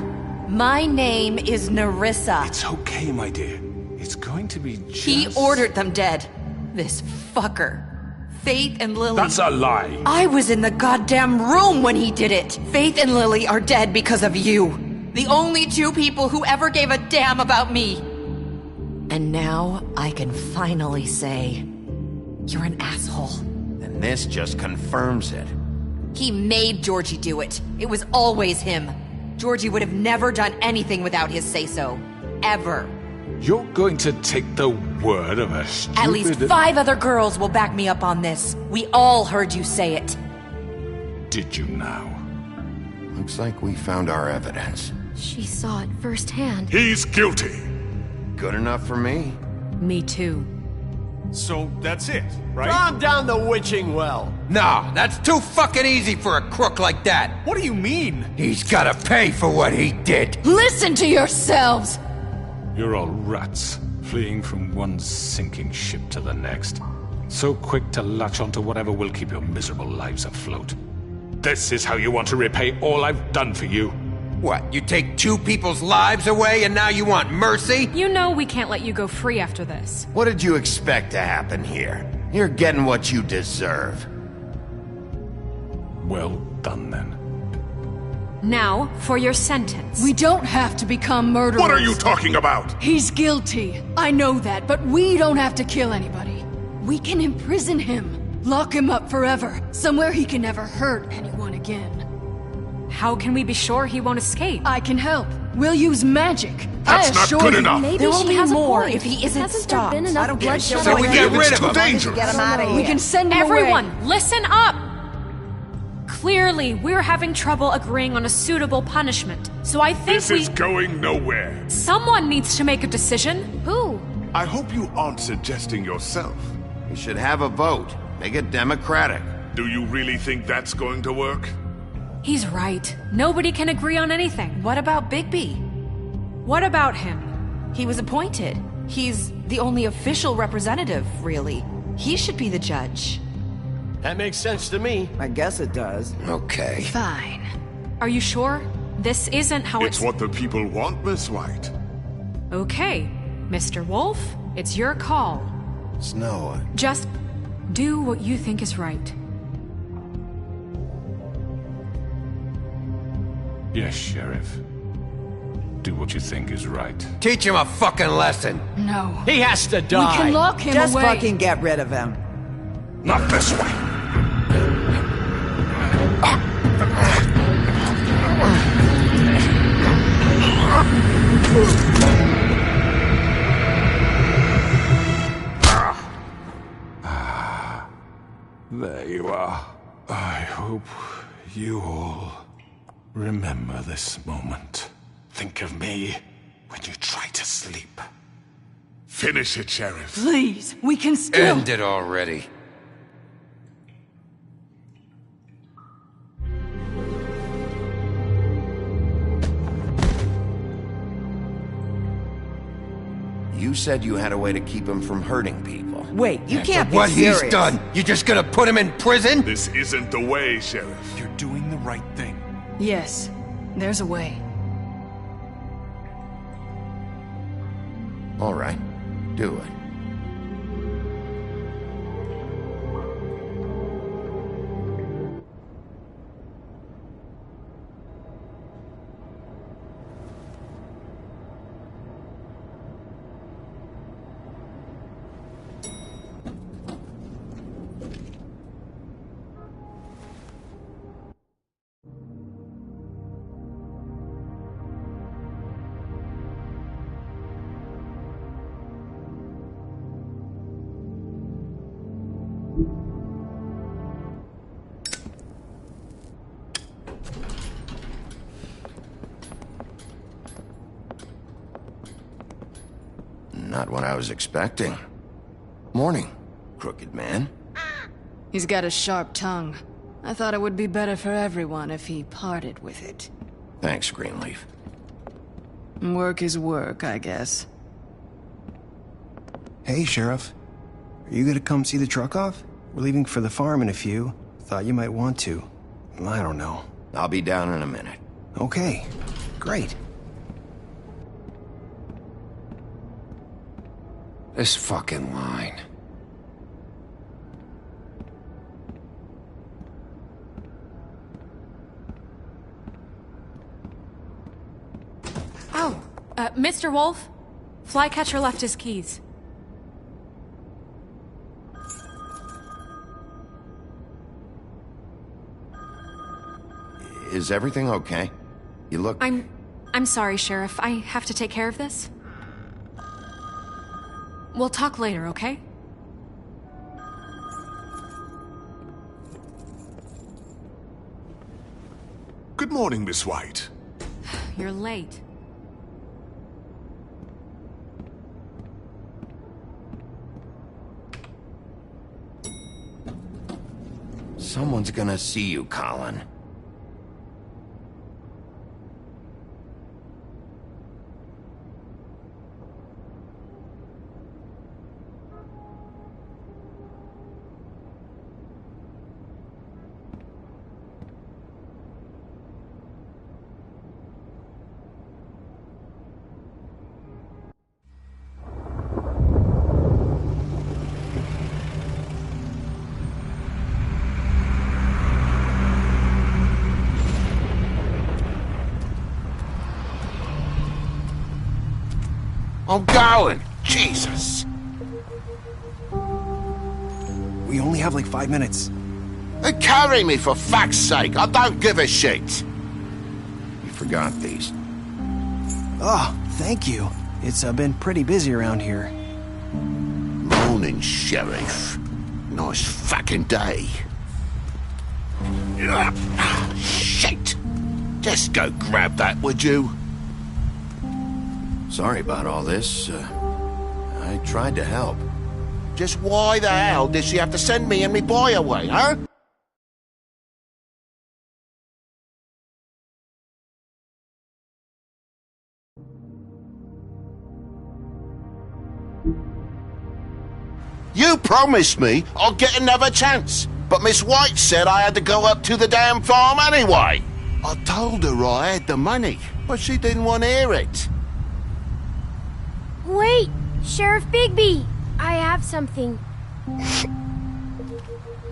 Speaker 14: My name is Nerissa.
Speaker 1: It's okay, my dear. It's going to be just...
Speaker 14: He ordered them dead. This fucker. Faith and Lily.
Speaker 1: That's a lie.
Speaker 14: I was in the goddamn room when he did it. Faith and Lily are dead because of you. The only two people who ever gave a damn about me. And now I can finally say, you're an asshole.
Speaker 2: And this just confirms it.
Speaker 14: He made Georgie do it. It was always him. Georgie would have never done anything without his say-so. Ever.
Speaker 1: You're going to take the word of a stupid...
Speaker 14: At least 5 other girls will back me up on this. We all heard you say it.
Speaker 1: Did you now?
Speaker 2: Looks like we found our evidence.
Speaker 13: She saw it firsthand.
Speaker 9: He's guilty.
Speaker 2: Good enough for me.
Speaker 6: Me too.
Speaker 15: So that's it, right?
Speaker 16: Calm down the witching well.
Speaker 8: No, that's too fucking easy for a crook like that.
Speaker 15: What do you mean?
Speaker 8: He's gotta pay for what he did.
Speaker 12: Listen to yourselves!
Speaker 1: You're all rats, fleeing from one sinking ship to the next. So quick to latch onto whatever will keep your miserable lives afloat. This is how you want to repay all I've done for you?
Speaker 8: What, you take 2 people's lives away and now you want mercy?
Speaker 10: You know we can't let you go free after this.
Speaker 2: What did you expect to happen here? You're getting what you deserve.
Speaker 1: Well done, then.
Speaker 10: Now, for your sentence.
Speaker 12: We don't have to become murderers.
Speaker 9: What are you talking about?
Speaker 12: He's guilty. I know that, but we don't have to kill anybody. We can imprison him. Lock him up forever. Somewhere he can never hurt anyone again.
Speaker 10: How can we be sure he won't escape?
Speaker 12: I can help. We'll use magic.
Speaker 9: That's not good enough.
Speaker 13: Maybe
Speaker 14: There will
Speaker 13: she
Speaker 14: be
Speaker 13: has
Speaker 14: more
Speaker 13: a point.
Speaker 14: if he isn't
Speaker 13: Hasn't
Speaker 14: stopped.
Speaker 13: there been enough bloodshed
Speaker 8: So we
Speaker 13: already?
Speaker 8: get rid
Speaker 9: It's
Speaker 8: of
Speaker 9: too
Speaker 8: him.
Speaker 9: dangerous.
Speaker 11: Get him out of here.
Speaker 12: We can send him
Speaker 10: Everyone,
Speaker 12: away.
Speaker 10: listen up! Clearly, we're having trouble agreeing on a suitable punishment. So I think
Speaker 9: This is going nowhere.
Speaker 10: someone needs to make a decision.
Speaker 13: Who?
Speaker 9: I hope you aren't suggesting yourself.
Speaker 2: We should have a vote. Make it democratic.
Speaker 9: Do you really think that's going to work?
Speaker 10: He's right. Nobody can agree on anything.
Speaker 14: What about Bigby?
Speaker 10: What about him?
Speaker 14: He was appointed. He's the only official representative, really. He should be the judge.
Speaker 16: That makes sense to me.
Speaker 11: I guess it does.
Speaker 2: Okay.
Speaker 10: Fine. Are you sure? This isn't how
Speaker 9: It's what the people want, Miss White.
Speaker 10: Okay, Mr. Wolf, it's your call.
Speaker 2: Snow.
Speaker 10: Just do what you think is right.
Speaker 1: Yes, Sheriff. Do what you think is right.
Speaker 8: Teach him a fucking lesson.
Speaker 12: No.
Speaker 16: He has to die.
Speaker 12: We can lock him
Speaker 11: Just
Speaker 12: away.
Speaker 11: fucking get rid of him.
Speaker 9: Not this way.
Speaker 1: There you are. I hope you all remember this moment. Think of me when you try to sleep.
Speaker 9: Finish it, Sheriff.
Speaker 12: Please, we can still...
Speaker 8: End it already.
Speaker 2: You said you had a way to keep him from hurting people.
Speaker 11: Wait, you can't be
Speaker 8: What
Speaker 11: serious.
Speaker 8: he's done, you just gonna put him in prison?
Speaker 9: This isn't the way, Sheriff.
Speaker 15: You're doing the right thing.
Speaker 12: Yes, there's a way.
Speaker 2: All right. Do it. Not what I was expecting. Morning, crooked man.
Speaker 12: He's got a sharp tongue. I thought it would be better for everyone if he parted with it.
Speaker 2: Thanks, Greenleaf.
Speaker 12: Work is work, I guess.
Speaker 17: Hey, Sheriff. Are you gonna come see the truck off? We're leaving for the farm in a few. Thought you might want to. I don't know.
Speaker 2: I'll be down in a minute.
Speaker 17: Okay, great.
Speaker 8: This fucking line.
Speaker 10: Mr. Wolf? Flycatcher left his keys.
Speaker 2: Is everything okay? You look...
Speaker 10: I'm sorry, Sheriff. I have to take care of this. We'll talk later, okay?
Speaker 9: Good morning, Miss White.
Speaker 10: You're late.
Speaker 2: Someone's gonna see you, Colin. I'm going! Jesus!
Speaker 17: We only have like 5 minutes.
Speaker 2: Carry me, for fuck's sake! I don't give a shit! You forgot these.
Speaker 17: Oh, thank you. It's been pretty busy around here.
Speaker 2: Morning, Sheriff. Nice fucking day. Shit! Just go grab that, would you? Sorry about all this. I tried to help. Just why the hell did she have to send me and me boy away, huh? You promised me I'll get another chance, but Miss White said I had to go up to the damn farm anyway. I told her I had the money, but she didn't want to hear it.
Speaker 18: Wait, Sheriff Bigby, I have something.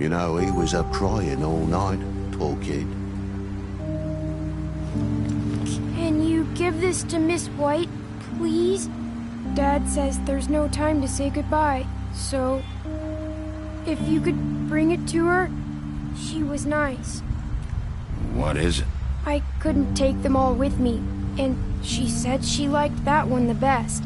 Speaker 2: You know, he was up crying all night, poor kid.
Speaker 18: Can you give this to Miss White, please? Dad says there's no time to say goodbye, so if you could bring it to her, she was nice.
Speaker 2: What is it?
Speaker 18: I couldn't take them all with me, and she said she liked that one the best.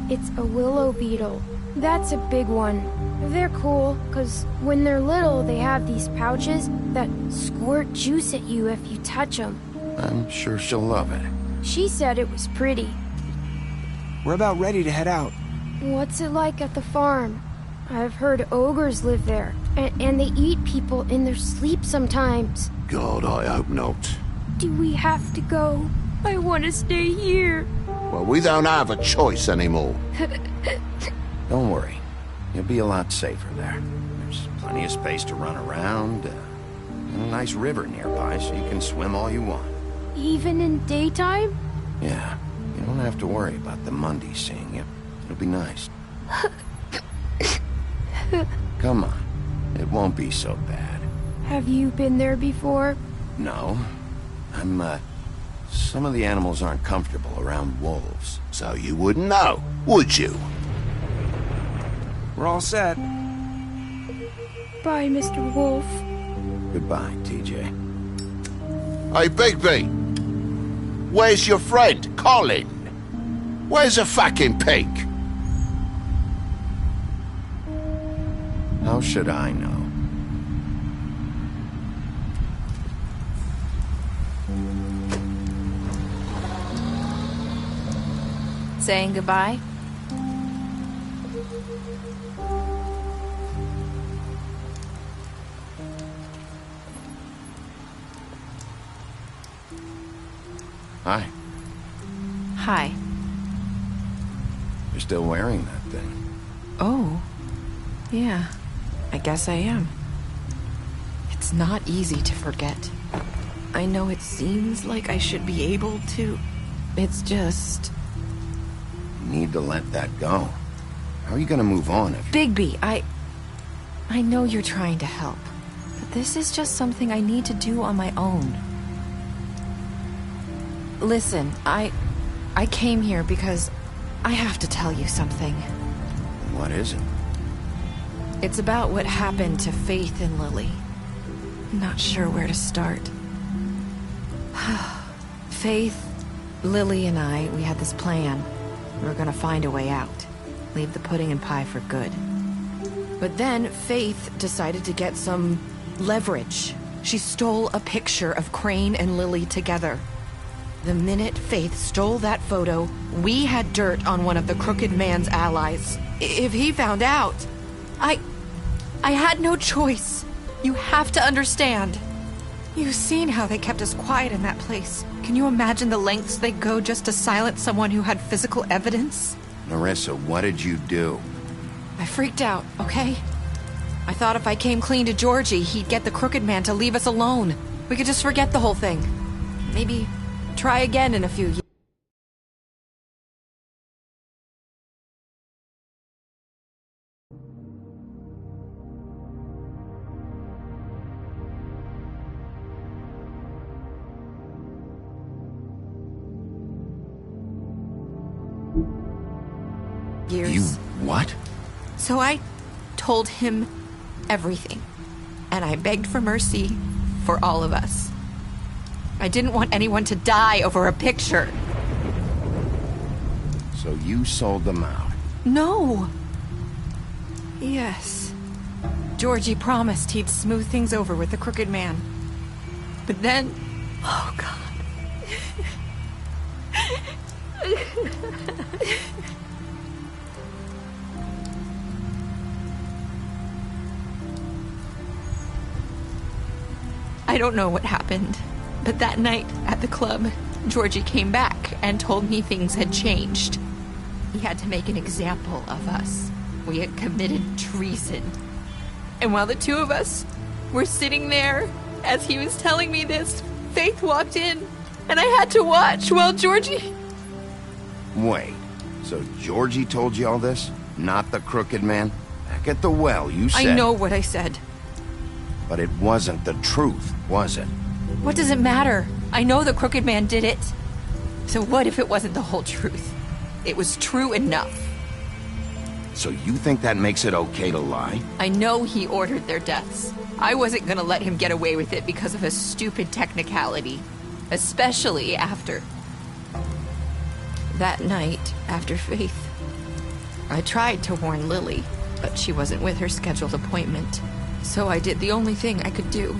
Speaker 18: It's a willow beetle. That's a big one. They're cool, because when they're little, they have these pouches that squirt juice at you if you touch them.
Speaker 2: I'm sure she'll love it.
Speaker 18: She said it was pretty.
Speaker 17: We're about ready to head out.
Speaker 18: What's it like at the farm? I've heard ogres live there, and they eat people in their sleep sometimes.
Speaker 2: God, I hope not.
Speaker 18: Do we have to go? I want to stay here.
Speaker 2: Well, we don't have a choice anymore. Don't worry. You'll be a lot safer there. There's plenty of space to run around, and a nice river nearby so you can swim all you want.
Speaker 18: Even in daytime?
Speaker 2: Yeah, you don't have to worry about the Mundies seeing you. It'll be nice. Come on. It won't be so bad.
Speaker 18: Have you been there before?
Speaker 2: No. Some of the animals aren't comfortable around wolves, so you wouldn't know, would you?
Speaker 17: We're all set.
Speaker 18: Bye, Mr. Wolf.
Speaker 2: Goodbye, TJ. Hey, Bigby! Where's your friend, Colin? Where's the fucking pig? How should I know?
Speaker 14: Saying goodbye?
Speaker 2: Hi.
Speaker 14: Hi.
Speaker 2: You're still wearing that thing.
Speaker 14: Oh. Yeah. I guess I am. It's not easy to forget. I know it seems like I should be able to. It's just...
Speaker 2: You need to let that go. How are you gonna move on if...
Speaker 14: Bigby, I know you're trying to help, but this is just something I need to do on my own. Listen, I came here because I have to tell you something.
Speaker 2: What is it?
Speaker 14: It's about what happened to Faith and Lily. I'm not sure where to start. Faith, Lily, and I, we had this plan. We were gonna find a way out. Leave the pudding and pie for good. But then Faith decided to get some leverage. She stole a picture of Crane and Lily together. The minute Faith stole that photo, we had dirt on one of the Crooked Man's allies. If he found out, I had no choice. You have to understand. You've seen how they kept us quiet in that place. Can you imagine the lengths they go just to silence someone who had physical evidence?
Speaker 2: Nerissa, what did you do?
Speaker 14: I freaked out, okay? I thought if I came clean to Georgie, he'd get the Crooked Man to leave us alone. We could just forget the whole thing. Maybe try again in a few years.
Speaker 2: You what?
Speaker 14: So I told him everything, and I begged for mercy for all of us. I didn't want anyone to die over a picture.
Speaker 2: So you sold them out?
Speaker 14: No. Yes. Georgie promised he'd smooth things over with the Crooked Man. But then... Oh, God. I don't know what happened, but that night at the club, Georgie came back and told me things had changed. He had to make an example of us. We had committed treason. And while the two of us were sitting there, as he was telling me this, Faith walked in, and I had to watch while Georgie...
Speaker 2: Wait, so Georgie told you all this? Not the Crooked Man? Back at the well, you said...
Speaker 14: I know what I said.
Speaker 2: But it wasn't the truth, was it?
Speaker 14: What does it matter? I know the Crooked Man did it. So what if it wasn't the whole truth? It was true enough.
Speaker 2: So you think that makes it okay to lie?
Speaker 14: I know he ordered their deaths. I wasn't gonna let him get away with it because of a stupid technicality. Especially after... that night, after Faith. I tried to warn Lily, but she wasn't with her scheduled appointment. So I did the only thing I could do.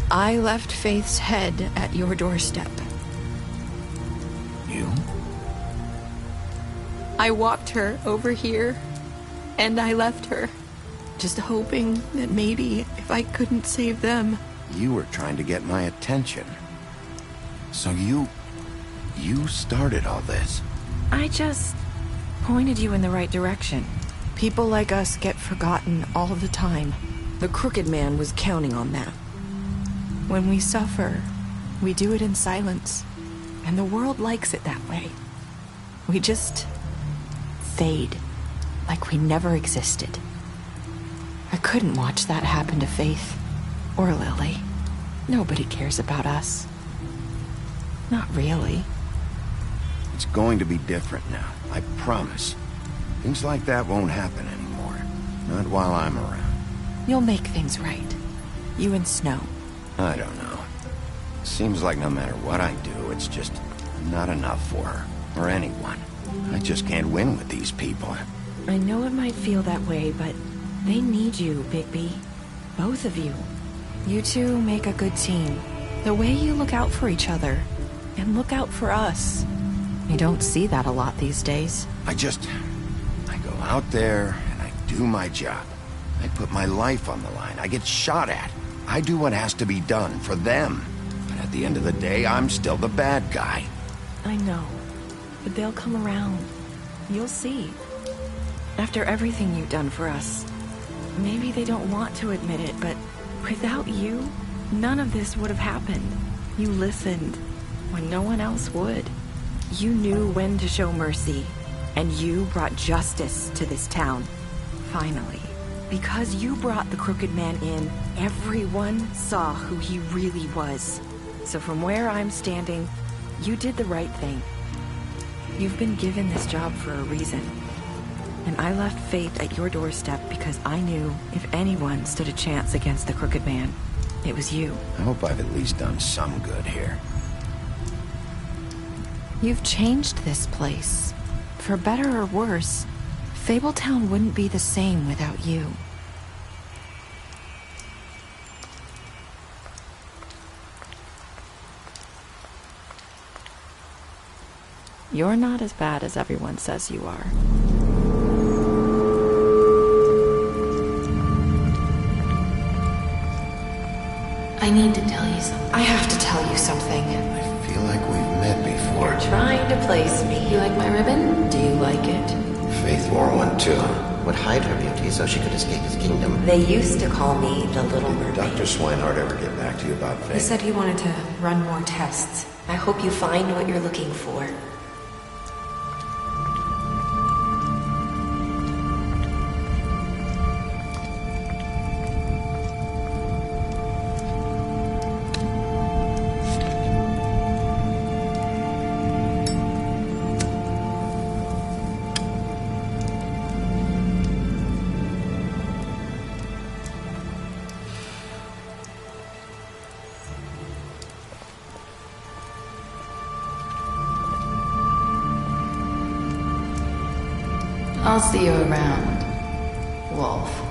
Speaker 14: I left Faith's head at your doorstep.
Speaker 2: You?
Speaker 14: I walked her over here, and I left her, just hoping that maybe if I couldn't save them...
Speaker 2: You were trying to get my attention. So you started all this.
Speaker 14: I just pointed you in the right direction. People like us get forgotten all the time. The Crooked Man was counting on that. When we suffer, we do it in silence. And the world likes it that way. We just fade, like we never existed. I couldn't watch that happen to Faith, or Lily. Nobody cares about us. Not really.
Speaker 2: It's going to be different now, I promise. Things like that won't happen anymore. Not while I'm around.
Speaker 14: You'll make things right. You and Snow.
Speaker 2: I don't know. Seems like no matter what I do, it's just not enough for her. Or anyone. I just can't win with these people.
Speaker 14: I know it might feel that way, but they need you, Bigby. Both of you. You two make a good team. The way you look out for each other, and look out for us. You don't see that a lot these days.
Speaker 2: I go out there, and I do my job. I put my life on the line. I get shot at. I do what has to be done for them. But at the end of the day, I'm still the bad guy.
Speaker 6: I know. But they'll come around. You'll see. After everything you've done for us. Maybe they don't want to admit it, but without you, none of this would have happened. You listened when no one else would. You knew when to show mercy, and you brought justice to this town. Finally. Because you brought the Crooked Man in, everyone saw who he really was.
Speaker 19: So from where I'm standing, you did the right thing. You've been given this job for a reason. And I left fate at your doorstep because I knew if anyone stood a chance against the Crooked Man, it was you.
Speaker 2: I hope I've at least done some good here.
Speaker 19: You've changed this place. For better or worse, Fabletown wouldn't be the same without you. You're not as bad as everyone says you are.
Speaker 20: I need to tell you something. I have to tell you something.
Speaker 2: I feel like we've met before.
Speaker 20: You're trying to place me. You like my ribbon? Do you like it?
Speaker 2: Faith wore one too. Would hide her beauty so she could escape his kingdom.
Speaker 20: They used to call me the Little Mermaid.
Speaker 2: Did Dr. Swinehart ever get back to you about Faith?
Speaker 20: He said he wanted to run more tests. I hope you find what you're looking for. I'll see you around, Wolf.